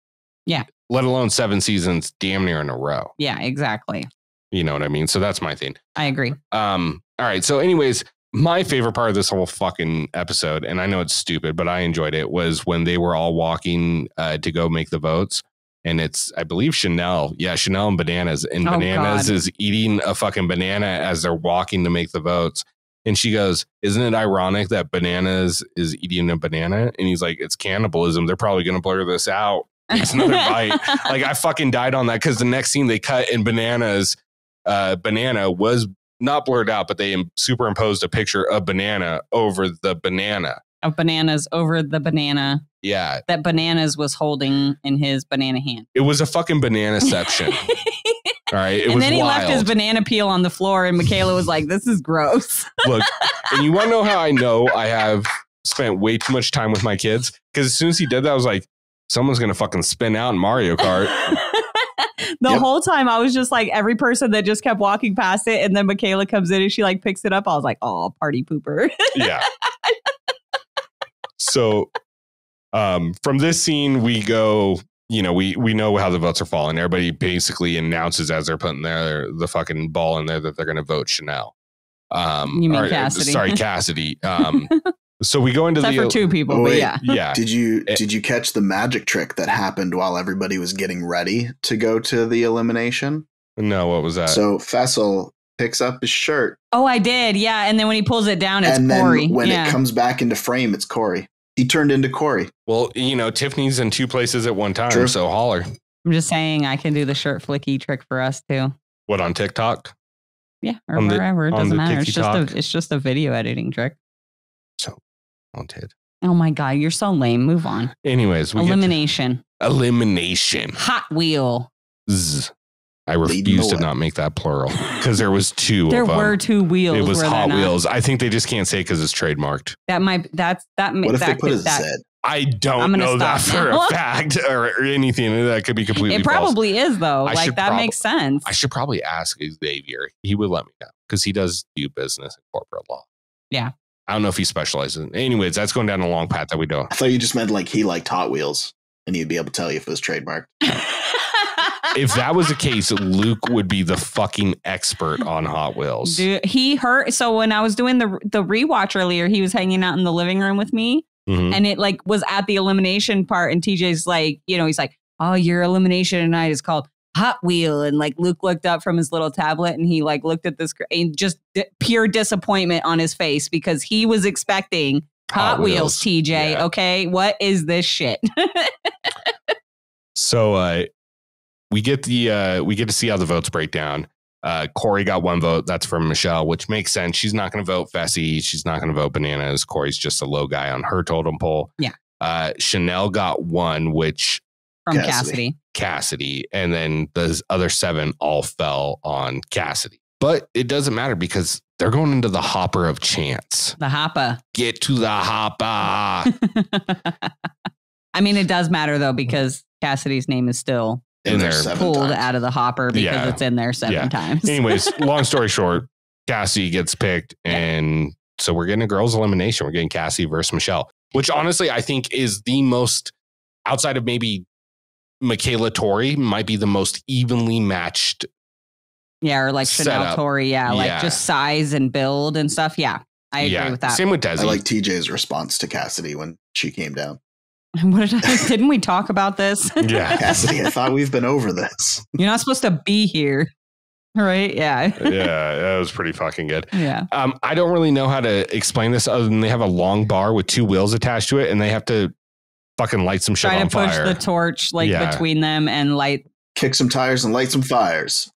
Yeah. Let alone 7 seasons damn near in a row. Yeah, exactly. You know what I mean? So that's my thing. I agree. All right. So anyways, my favorite part of this whole fucking episode, and I know it's stupid, but I enjoyed it, was when they were all walking to go make the votes. And it's, I believe, Chanel. Yeah, Chanel and Bananas. And Bananas is eating a fucking banana as they're walking to make the votes. And she goes, isn't it ironic that Bananas is eating a banana? And he's like, it's cannibalism. They're probably going to blur this out. It's another bite. Like, I fucking died on that because the next scene they cut in Bananas, banana was not blurred out, but they superimposed a picture of banana over the banana. Of bananas over the banana. Yeah. That Bananas was holding in his banana hand. It was a fucking bananaception. All right. And then he left his banana peel on the floor and Michaela was like, this is gross. Look, and you want to know how I know I have spent way too much time with my kids? Because as soon as he did that, I was like, someone's going to fucking spin out in Mario Kart. The whole time I was just like, every person that just kept walking past it. And then Michaela comes in and she like picks it up. I was like, oh, party pooper. Yeah. So from this scene, we go, we know how the votes are falling. Everybody basically announces as they're putting the fucking ball in there that they're going to vote Chanel. You mean Cassidy? Sorry, Cassidy. So we go into Except for 2 people, but yeah. Did you catch the magic trick that happened while everybody was getting ready to go to the elimination? No, what was that? So Fessel picks up his shirt. Oh, I did. Yeah. And then when he pulls it down, it's and Corey. And then when it comes back into frame, it's Corey. He turned into Corey. Well, Tiffany's in 2 places at one time. True. So holler. I'm just saying I can do the shirt flicky trick for us too. What, on TikTok? Yeah, or wherever. It doesn't matter. It's just a video editing trick. So haunted. Oh my God, you're so lame. Move on. Anyways, elimination. Hot Wheel. I refuse to not make that plural because there was 2 there of them. There were 2 wheels. It was Hot Wheels. I think they just can't say because it's trademarked. What if they put a Z? I don't know that for a fact or anything. That could be completely false. It probably is, though. That makes sense. I should probably ask Xavier. He would let me know because he does do business in corporate law. Yeah. I don't know if he specializes in. Anyways, that's going down a long path that we don't. I thought you just meant like he liked Hot Wheels and he'd be able to tell you if it was trademarked. If that was the case, Luke would be the fucking expert on Hot Wheels. Dude, so when I was doing the rewatch earlier, he was hanging out in the living room with me. Mm-hmm. And it like was at the elimination part. And TJ's like, he's like, oh, your elimination tonight is called Hot Wheel. And like Luke looked up from his little tablet and he like looked at this and just pure disappointment on his face because he was expecting Hot Wheels, TJ. Yeah. Okay. What is this shit? So we get to see how the votes break down. Corey got 1 vote. That's from Michelle, which makes sense. She's not going to vote Fessy. She's not going to vote Bananas. Corey's just a low guy on her totem pole. Yeah. Chanel got 1, which from Cassidy. And then the other 7 all fell on Cassidy. But it doesn't matter because they're going into the hopper of chance. The hopper. Get to the hopper. I mean, it does matter, though, because Cassidy's name is still in there, pulled out of the hopper because it's in there 7 times. Anyways, long story short, Cassie gets picked. And so we're getting a girls' elimination. We're getting Cassie versus Michelle, which honestly, I think is the most, outside of maybe Michaela Tori, might be the most evenly matched. Yeah, or like Chanel Tori. Yeah, like just size and build and stuff. Yeah, I agree with that. Same with Desi. I like TJ's response to Cassidy when she came down. What didn't we talk about this? Yeah. Cassidy, I thought we've been over this. You're not supposed to be here. Right? Yeah. Yeah, that was pretty fucking good. Yeah. I don't really know how to explain this other than they have a long bar with 2 wheels attached to it and they have to fucking light some shit on fire. Try to push the torch between them and light. Kick some tires and light some fires.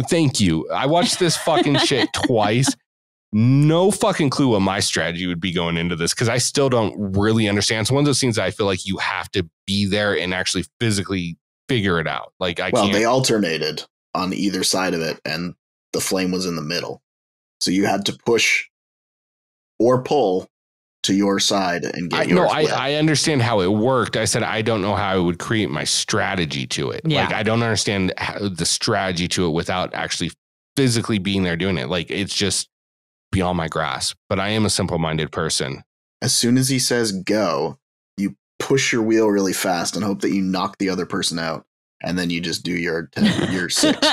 Thank you. I watched this fucking shit twice. No fucking clue what my strategy would be going into this because I still don't really understand. It's one of those things that I feel like you have to be there and actually physically figure it out. Like they alternated on either side of it and the flame was in the middle. So you had to push or pull to your side and get yours. No, I understand how it worked. I said I don't know how I would create my strategy to it. Yeah. Like I don't understand the strategy to it without actually physically being there doing it. Like it's just beyond my grasp. But I am a simple-minded person. As soon as he says go, you push your wheel really fast and hope that you knock the other person out. And then you just do your 6.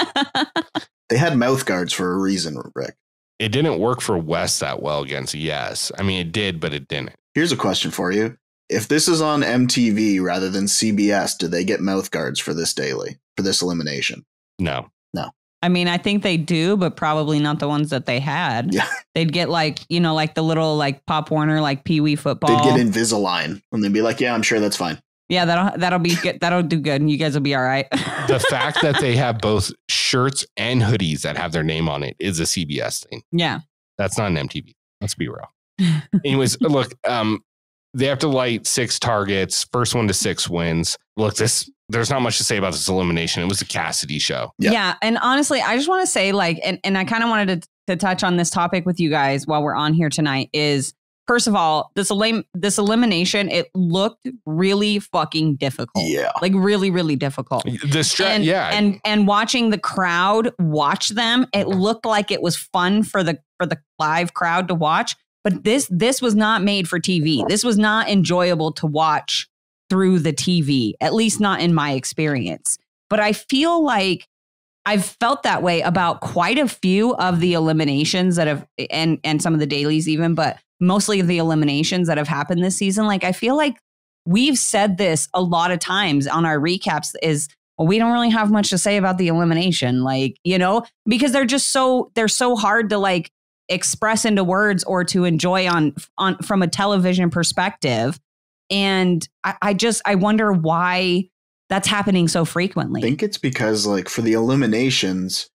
They had mouth guards for a reason, Rick. It didn't work for Wes that well against Yes. I mean, it did, but it didn't. Here's a question for you. If this is on MTV rather than CBS, do they get mouth guards for this elimination? No. I mean, I think they do, but probably not the ones that they had. Yeah. They'd get like the little like Pop Warner, like Pee Wee football. They'd get Invisalign and they'd be like, yeah, I'm sure that's fine. Yeah, that'll be good. That'll do good. And you guys will be all right. The fact that they have both shirts and hoodies that have their name on it is a CBS thing. Yeah. That's not an MTV. Let's be real. Anyways, look, they have to light 6 targets. First one to 6 wins. Look, there's not much to say about this elimination. It was a Cassidy show. Yeah. And honestly, I just want to say and I kind of wanted to touch on this topic with you guys while we're on here tonight is, first of all, this elimination, it looked really fucking difficult. Yeah. Like really, really difficult. And watching the crowd watch them, it looked like it was fun for the live crowd to watch. But this was not made for TV. This was not enjoyable to watch through the TV, at least not in my experience. But I feel like I've felt that way about quite a few of the eliminations that have, and some of the dailies even, but mostly the eliminations that have happened this season. Like, I feel like we've said this a lot of times on our recaps is, well, we don't really have much to say about the elimination. Like, because they're so hard to like express into words or to enjoy on from a television perspective. And I wonder why that's happening so frequently. I think it's because like for the eliminations,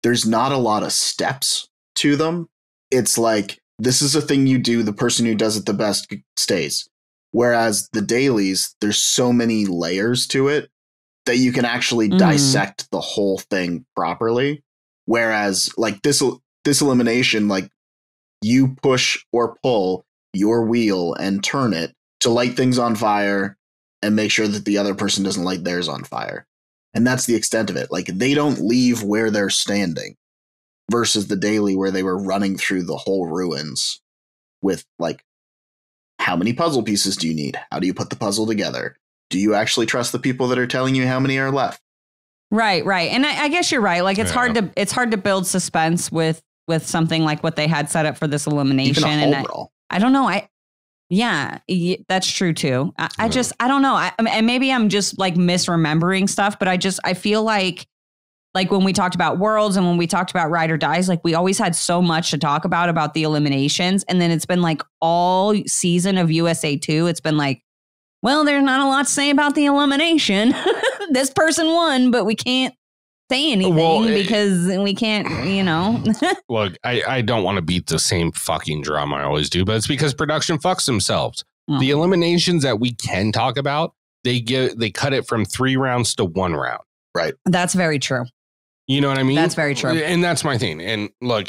there's not a lot of steps to them. It's like, this is a thing you do. The person who does it the best stays. Whereas the dailies, there's so many layers to it that you can actually dissect the whole thing properly. Whereas like this elimination, like you push or pull your wheel and turn it to light things on fire and make sure that the other person doesn't light theirs on fire. And that's the extent of it. Like they don't leave where they're standing versus the daily where they were running through the whole ruins with like, how many puzzle pieces do you need? How do you put the puzzle together? Do you actually trust the people that are telling you how many are left? Right. And I guess you're right. Like it's hard to build suspense with something like what they had set up for this elimination. Even and I don't know. Yeah, that's true too. I don't know. And maybe I'm just like misremembering stuff, but I feel like when we talked about Worlds and when we talked about Ride or Dies, like we always had so much to talk about the eliminations. And then it's been like all season of USA 2. It's been like, well, there's not a lot to say about the elimination. This person won, but we can't say anything because we can't, Look, I don't want to beat the same fucking drum I always do, but it's because production fucks themselves. Oh. The eliminations that we can talk about, they cut it from 3 rounds to 1 round. Right. That's very true. You know what I mean? That's very true. And that's my thing. And look,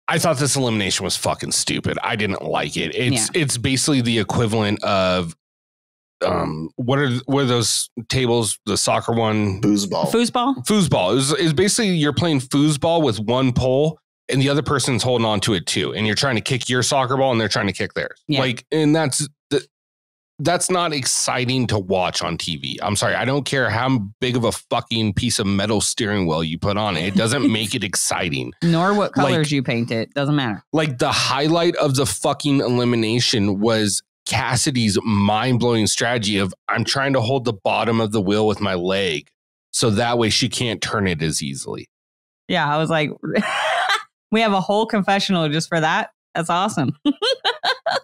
I thought this elimination was fucking stupid. I didn't like it. It's basically the equivalent of what are those tables? The soccer one? Foosball. Foosball is basically you're playing foosball with one pole and the other person's holding on to it too. And you're trying to kick your soccer ball and they're trying to kick theirs. Yeah. Like, and that's not exciting to watch on TV. I'm sorry. I don't care how big of a fucking piece of metal steering wheel you put on it. It doesn't make it exciting. Nor what colors you paint it. Doesn't matter. Like the highlight of the fucking elimination was Cassidy's mind-blowing strategy of I'm trying to hold the bottom of the wheel with my leg so that way she can't turn it as easily. Yeah, I was like, we have a whole confessional just for that. That's awesome.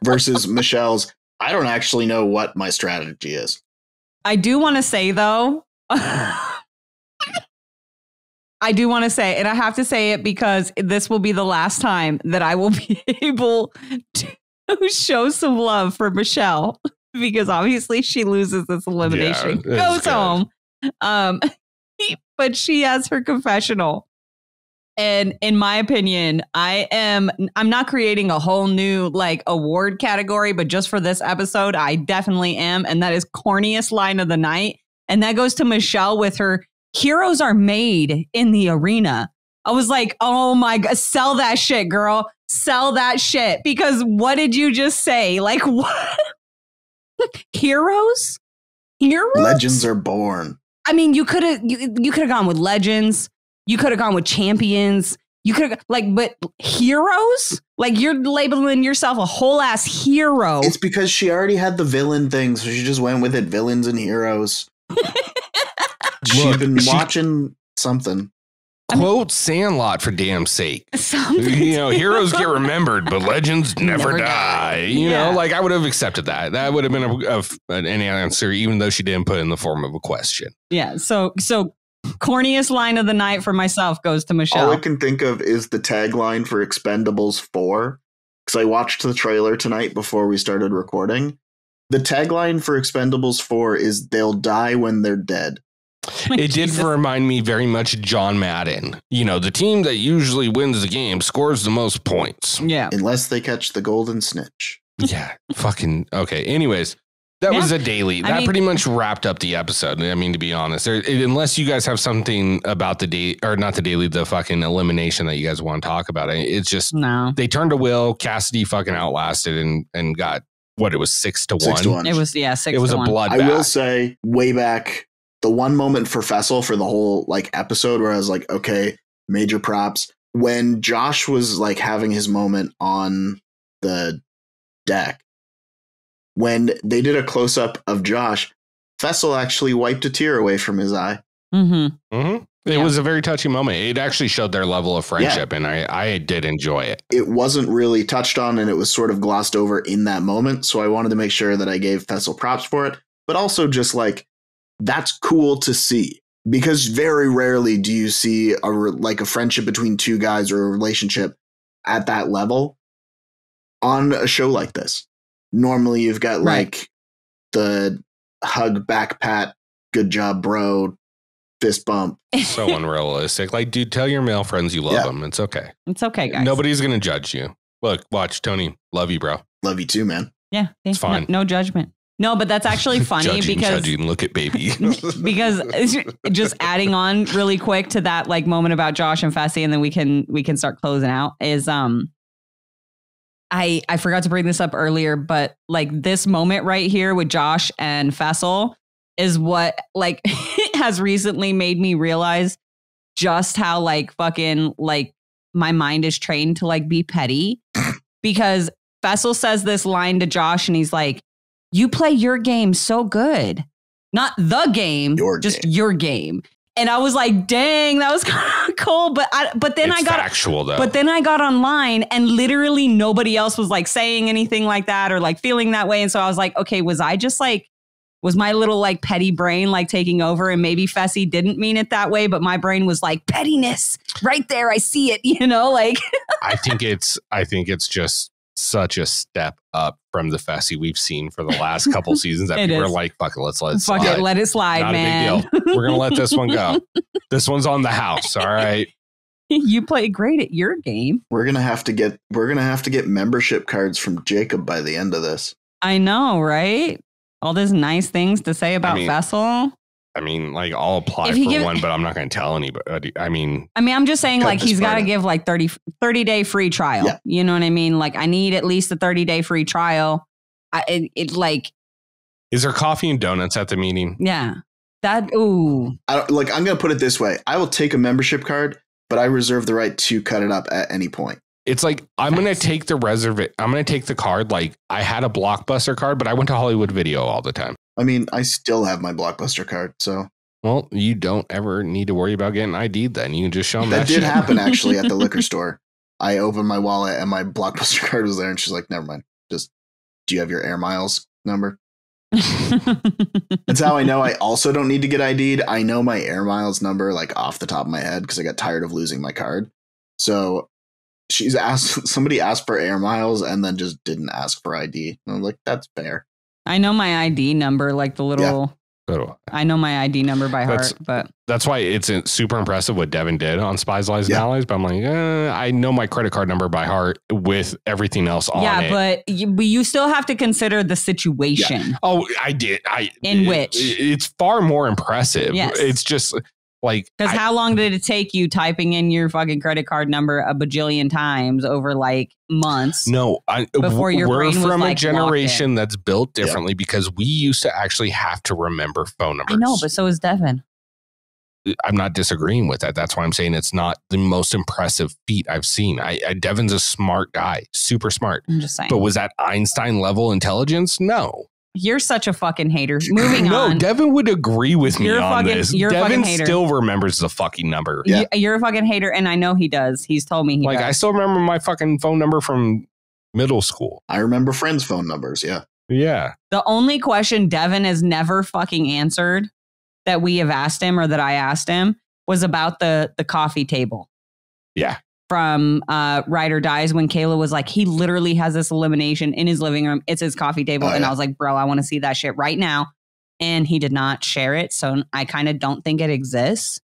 Versus Michelle's, I don't actually know what my strategy is. I do want to say, though, I do want to say, and I have to say it because this will be the last time that I will be able to show some love for Michelle, because obviously she loses this elimination, goes home. But she has her confessional. And in my opinion, I'm not creating a whole new like award category, but just for this episode, I definitely am. And that is corniest line of the night. And that goes to Michelle with her heroes are made in the arena. I was like, oh my God, sell that shit, girl. Sell that shit. Because what did you just say? Like, what? Heroes? Legends are born. I mean, you could have gone with legends. You could have gone with champions. You could have but heroes? Like you're labeling yourself a whole ass hero. It's because she already had the villain thing, so she just went with it. Villains and heroes. She'd been watching something. Quote Sandlot for damn sake. Heroes get remembered, but legends never die. You know, like I would have accepted that. That would have been an answer, even though she didn't put it in the form of a question. Yeah. So corniest line of the night for myself goes to Michelle. All I can think of is the tagline for Expendables 4, because I watched the trailer tonight before we started recording. The tagline for Expendables 4 is "They'll die when they're dead." It did remind me very much John Madden. You know, the team that usually wins the game scores the most points. Yeah. Unless they catch the golden snitch. Yeah. Fucking. Okay. Anyways, that was a daily. That pretty much wrapped up the episode. I mean, to be honest, unless you guys have something about the day or not the daily, the fucking elimination that you guys want to talk about. It's just they turned a wheel. Cassidy fucking outlasted and got what it was 6-1. 6-1. It was 6. It was a bloodbath. I will say way back. The one moment for Fessel for the whole like episode where I was like, okay, major props. When Josh was like having his moment on the deck, when they did a close up of Josh, Fessel actually wiped a tear away from his eye. Mm-hmm. Mm-hmm. It was a very touching moment. It actually showed their level of friendship, and I did enjoy it. It wasn't really touched on, and it was sort of glossed over in that moment. So I wanted to make sure that I gave Fessel props for it, but also just like, that's cool to see, because very rarely do you see a friendship between two guys or a relationship at that level on a show like this. Normally you've got like the hug, back pat, good job, bro, fist bump. So unrealistic. Like, dude, tell your male friends you love them. It's okay. It's okay, guys. Nobody's going to judge you. Look, watch, Tony. Love you, bro. Love you too, man. Yeah. It's fine. No judgment. No, but that's actually funny judging, look at baby. Because just adding on really quick to that like moment about Josh and Fessy, and then we can start closing out is I forgot to bring this up earlier, but like this moment right here with Josh and Fessel is what like has recently made me realize just how like fucking like my mind is trained to like be petty, because Fessel says this line to Josh and he's like, you play your game so good. Not the game, your game. And I was like, dang, that was kind of cool. But then I got factual though. But then I got online and literally nobody else was like saying anything like that or like feeling that way. And so I was like, okay, was my little like petty brain like taking over, and maybe Fessy didn't mean it that way, but my brain was like, pettiness right there. I see it, like. I think it's just such a step up from the Fessy we've seen for the last couple seasons that people are like, fuck it, let it slide. Fuck it, let it slide, Not man. a big deal. We're going to let this one go. This one's on the house. All right. You play great at your game. We're gonna have to get membership cards from Jacob by the end of this. I know, right? All these nice things to say about Fessel. I mean, like, I'll apply for one, but I'm not going to tell anybody. I mean, I'm just saying, like, he's got to give like 30-day free trial. Yeah. You know what I mean? Like, I need at least a 30-day free trial. Is there coffee and donuts at the meeting? Yeah. I'm going to put it this way. I will take a membership card, but I reserve the right to cut it up at any point. It's like, I'm going to take the card. Like, I had a Blockbuster card, but I went to Hollywood Video all the time. I mean, I still have my Blockbuster card, so. Well, you don't ever need to worry about getting ID'd then. You can just show them that did happen, actually, at the liquor store. I opened my wallet and my Blockbuster card was there, and she's like, never mind. Just, do you have your Air Miles number? That's how I know I also don't need to get ID'd. I know my Air Miles number, like, off the top of my head because I got tired of losing my card. So somebody asked for Air Miles and then just didn't ask for ID. And I'm like, that's fair. I know my ID number, like the little. Yeah. I know my ID number by heart, but that's why it's super impressive what Devin did on Spies, Lies, and Allies. But I'm like, I know my credit card number by heart with everything else on it. Yeah, but you still have to consider the situation. Yeah. Oh, I did. It's far more impressive. Yes. It's just like, because how long did it take you typing in your fucking credit card number a bajillion times over like months? No, before your brain was from like a generation that's built differently because we used to actually have to remember phone numbers. I know, but so is Devin. I'm not disagreeing with that. That's why I'm saying it's not the most impressive feat I've seen. Devin's a smart guy, super smart. I'm just saying. But was that Einstein level intelligence? No. You're such a fucking hater. Moving on. No, Devin would agree with me on this. Devin still remembers the fucking number. Yeah. You're a fucking hater, and I know he does. He's told me he does. I still remember my fucking phone number from middle school. I remember friends' phone numbers, yeah. Yeah. The only question Devin has never fucking answered that we have asked him or that I asked him was about the coffee table. Yeah. From Ride or Dies, when Kayla was like, he literally has this elimination in his living room. It's his coffee table. And I was like, bro, I want to see that shit right now. And he did not share it. So I kind of don't think it exists.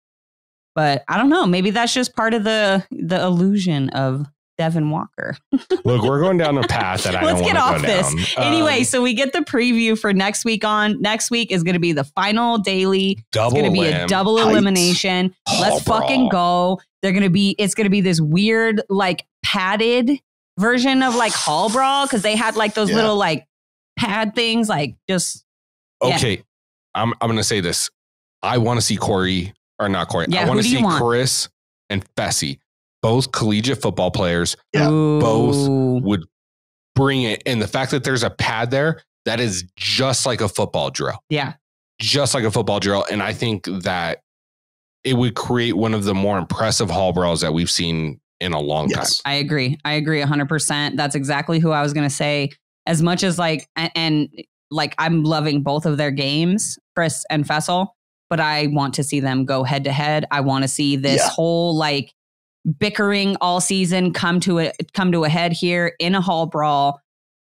But I don't know. Maybe that's just part of the illusion of Devin Walker. Look, we're going down a path that I don't want to go down. Let's get off this. Anyway, so we get the preview for next week on. Next week is going to be the final daily. It's going to be a double elimination. Let's fucking go. It's going to be this weird, like, padded version of like Hall Brawl because they had like those little like pad things, like just. Okay, I'm going to say this. I want to see Corey, or not Corey. Yeah, I want to see Chris and Fessy, both collegiate football players. Yeah. Both would bring it. And the fact that there's a pad there, that is just like a football drill. Yeah. Just like a football drill. And I think that it would create one of the more impressive Hall Brawls that we've seen in a long time. I agree 100%. That's exactly who I was going to say. As much as like, and like, I'm loving both of their games, Chris and Fessel, but I want to see them go head to head. I want to see this whole like bickering all season come to a head here in a Hall Brawl,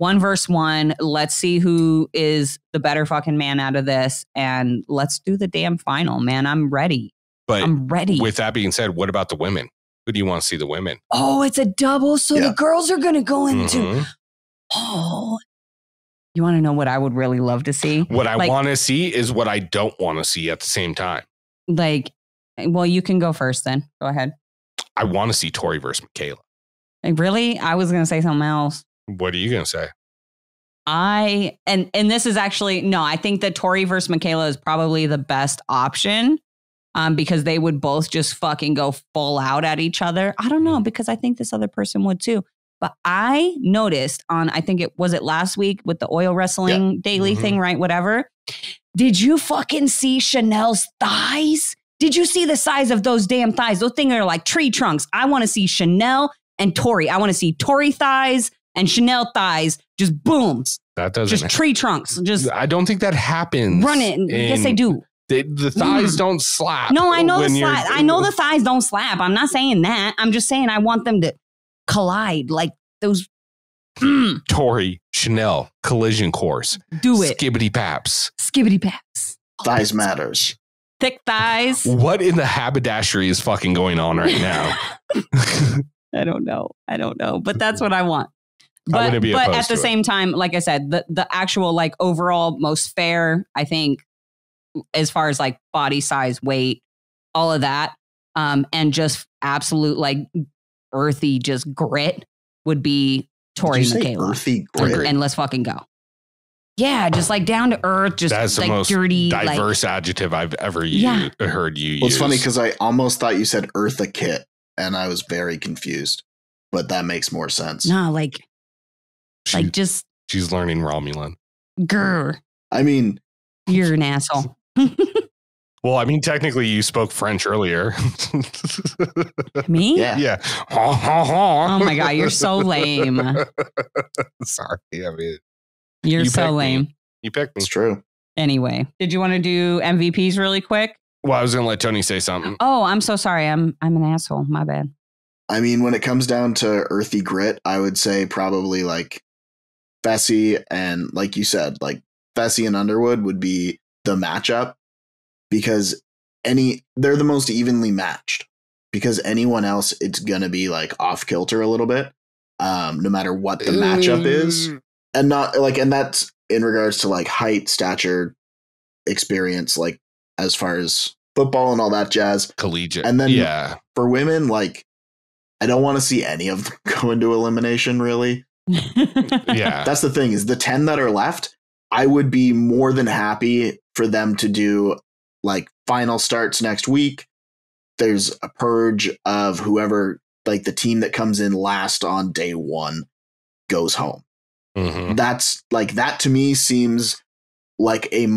1v1. Let's see who is the better fucking man out of this. And let's do the damn final, man. I'm ready. But I'm ready. With that being said, what about the women? Who do you want to see the women? Oh, it's a double. So the girls are going to go into. Oh, you want to know what I would really love to see? What I want to see is what I don't want to see at the same time. Like, well, you can go first then. Go ahead. I want to see Tori versus Michaela. Like, really? I was going to say something else. What are you going to say? And this is actually, no, I think that Tori versus Michaela is probably the best option. Because they would both just fucking go full out at each other. I don't know, because I think this other person would too. But I noticed on, I think it was last week with the oil wrestling daily thing, right? Whatever. Did you fucking see Chanel's thighs? Did you see the size of those damn thighs? Those things are like tree trunks. I want to see Chanel and Tori. I want to see Tori thighs and Chanel thighs. Just boom. That doesn't. Just tree trunks. Just. I don't think that happens. Run it. Yes, they do. The thighs don't slap. No, I know the thighs. I know the thighs don't slap. I'm not saying that. I'm just saying I want them to collide like those Tori, Chanel, collision course. Do it. Skibbity paps. Skibbity paps. Thighs matters. Thick thighs. What in the haberdashery is fucking going on right now? I don't know. But that's what I want. But at the same time, like I said, the actual like overall most fair, I think, as far as like body size, weight, all of that, and just absolute like earthy just grit would be Tori Michaela. Earthy grit? And let's fucking go. Yeah, just like down to earth, just that's like the most dirty, diverse adjective I've ever heard you use. Well, it's funny because I almost thought you said Eartha Kitt, and I was very confused. But that makes more sense. No, she's learning Romulan. Grr. I mean, you're an asshole. Well, I mean, technically, you spoke French earlier. Me? Yeah. Oh my god, you're so lame. Sorry, I mean, you're so lame. You picked me. It's true. Anyway, did you want to do MVPs really quick? Well, I was going to let Tony say something. Oh, I'm so sorry. I'm an asshole. My bad. I mean, when it comes down to earthy grit, I would say probably like Fessy and, like you said, like Fessy and Underwood would be the matchup because they're the most evenly matched. Because anyone else, it's gonna be like off kilter a little bit, no matter what the matchup is, and that's in regards to like height, stature, experience, like as far as football and all that jazz, collegiate, and then for women, like I don't want to see any of them go into elimination. Really, that's the thing is the 10 that are left. I would be more than happy for them to do like final starts next week. There's a purge of whoever, like the team that comes in last on day one goes home. Mm-hmm. That's like, that to me seems like a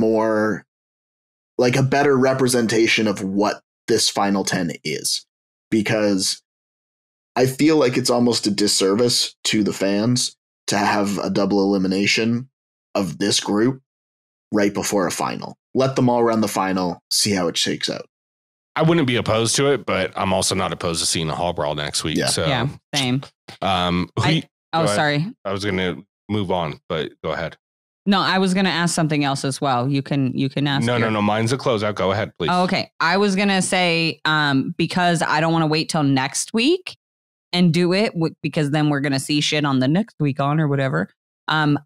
better representation of what this final 10 is, because I feel like it's almost a disservice to the fans to have a double elimination of this group right before a final. Let them all run the final, see how it shakes out. I wouldn't be opposed to it, but I'm also not opposed to seeing a hall brawl next week. Yeah, so yeah, same. Sorry. I was going to move on, but go ahead. No, I was going to ask something else as well. You can ask. No. Mine's a closeout. Go ahead, please. Oh, okay. I was going to say, because I don't want to wait till next week and do it because then we're going to see shit on the next week on or whatever. I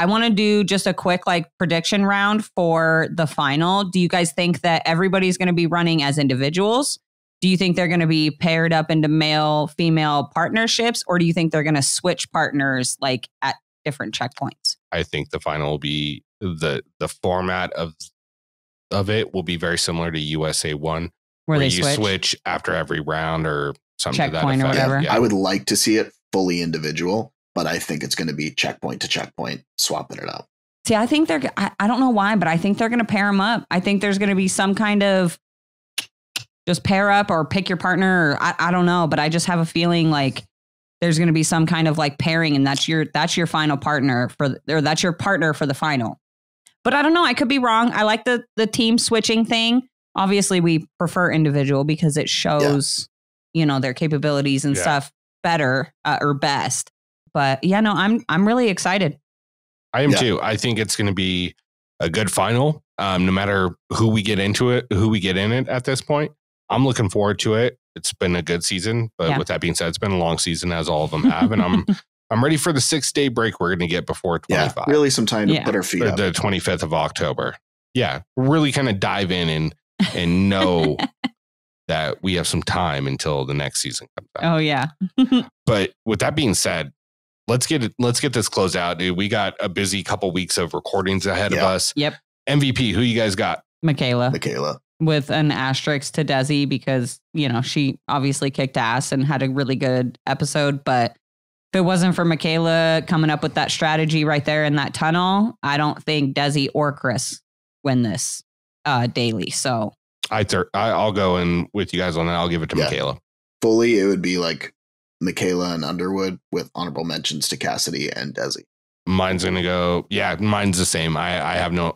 want to do just a quick like prediction round for the final. Do you guys think that everybody's going to be running as individuals? Do you think they're going to be paired up into male-female partnerships, or do you think they're going to switch partners like at different checkpoints? I think the final will be the format of it will be very similar to USA 1, where you switch after every round or something checkpoint to that effect. Or whatever. Yeah. I would like to see it fully individual, but I think it's going to be checkpoint to checkpoint, swapping it out. See, I think I don't know why, but I think they're going to pair them up. I think there's going to be some kind of just pair up or pick your partner. Or I don't know, but I just have a feeling like there's going to be some kind of like pairing, and that's your final partner or that's your partner for the final. But I don't know. I could be wrong. I like the team switching thing. Obviously, we prefer individual because it shows, their capabilities and stuff better or best. But yeah, no, I'm really excited. I am too. I think it's going to be a good final. No matter who we get in it at this point. I'm looking forward to it. It's been a good season, but with that being said, it's been a long season as all of them have, and I'm ready for the 6-day break we're going to get before 25. Yeah, really some time to put our feet up. The 25th of October. Yeah, really kind of dive in and know that we have some time until the next season comes out. Oh yeah. But with that being said, let's get this closed out, dude. We got a busy couple weeks of recordings ahead of us. Yep. MVP, who you guys got? Michaela. With an asterisk to Desi because, she obviously kicked ass and had a really good episode. But if it wasn't for Michaela coming up with that strategy right there in that tunnel, I don't think Desi or Chris win this daily. So I'll go in with you guys on that. I'll give it to Michaela. Fully, it would be like Michaela and Underwood with honorable mentions to Cassidy and Desi. Mine's going to go. Yeah, mine's the same. I have no...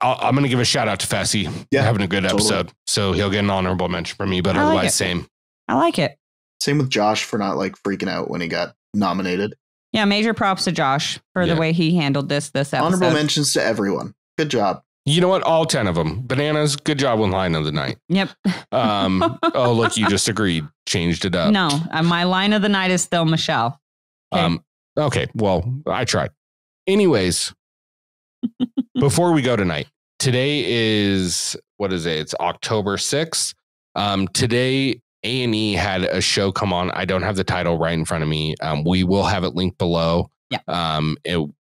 I'm going to give a shout out to Fessy. Having a good episode. So he'll get an honorable mention from me, but otherwise same. I like it. Same with Josh for not like freaking out when he got nominated. Yeah, major props to Josh for the way he handled this episode. Honorable mentions to everyone. Good job. You know what? All 10 of them. Bananas, good job with line of the night. Yep. Oh, look, you just agreed. Changed it up. No, my line of the night is still Michelle. Okay. Okay, well, I tried. Anyways, before we go tonight, today is, what is it? It's October 6th. Today, A&E had a show come on. I don't have the title right in front of me. We will have it linked below. Yeah.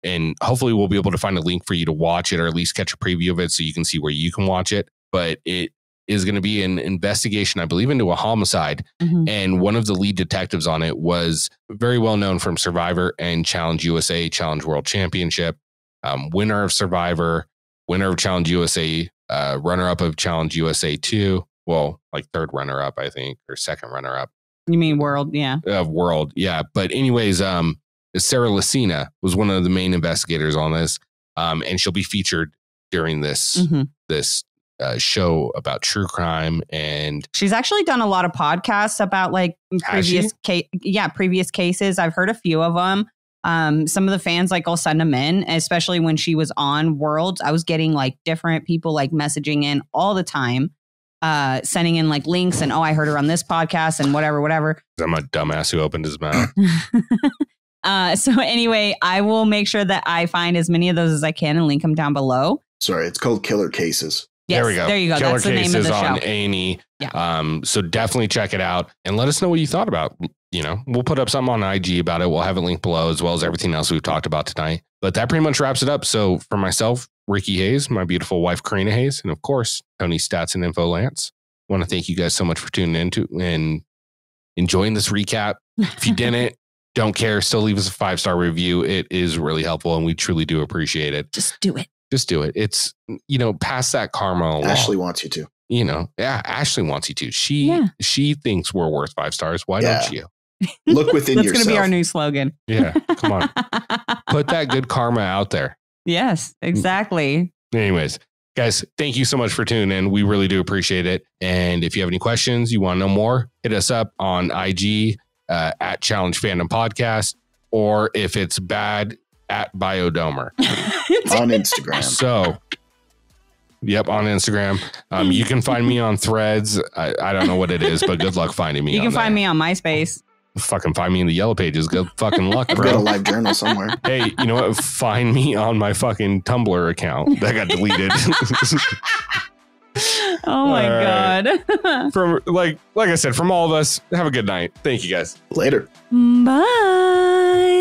And hopefully we'll be able to find a link for you to watch it or at least catch a preview of it so you can see where you can watch it. But it is going to be an investigation, I believe, into a homicide. Mm-hmm. And one of the lead detectives on it was very well known from Survivor and Challenge USA, Challenge World Championship, winner of Survivor, winner of Challenge USA, runner-up of Challenge USA 2. Well, like third runner-up, I think, or second runner-up. You mean World, yeah. World, yeah. But anyways, Sarah Lacina was one of the main investigators on this, and she'll be featured during this show about true crime. And she's actually done a lot of podcasts about like previous cases. I've heard a few of them. Some of the fans like I'll send them in, especially when she was on Worlds. I was getting like different people like messaging in all the time, sending in like links and I heard her on this podcast and whatever. I'm a dumbass who opened his mouth. So anyway, I will make sure that I find as many of those as I can and link them down below. Sorry, it's called Killer Cases. Yes, there we go. There you go. Killer That's the Cases name of the show. On A&E. Yeah. So definitely check it out and let us know what you thought about. You know, we'll put up something on IG about it. We'll have it linked below as well as everything else we've talked about tonight. But that pretty much wraps it up. So for myself, Ricky Hayes, my beautiful wife, Karina Hayes, and of course, Tony Stats and Info Lance. I want to thank you guys so much for tuning in and enjoying this recap. If you didn't, don't care. Still leave us a 5-star review. It is really helpful and we truly do appreciate it. Just do it. Just do it. It's, pass that karma along. Ashley wants you to. Ashley wants you to. She thinks we're worth 5 stars. Why don't you? Look within yourself. That's going to be our new slogan. Yeah. Come on. Put that good karma out there. Yes, exactly. Anyways, guys, thank you so much for tuning in. We really do appreciate it. And if you have any questions, you want to know more, hit us up on IG at Challenge Fandom Podcast, or if it's bad, at Biodomer on Instagram. So, yep, on Instagram. You can find me on Threads. I don't know what it is, but good luck finding me. You can find me on MySpace. Fucking find me in the yellow pages. Good fucking luck, bro. I've got a live journal somewhere. Hey, you know what? Find me on my fucking Tumblr account that got deleted. Oh my God. From like I said, from all of us, have a good night. Thank you guys. Later. Bye.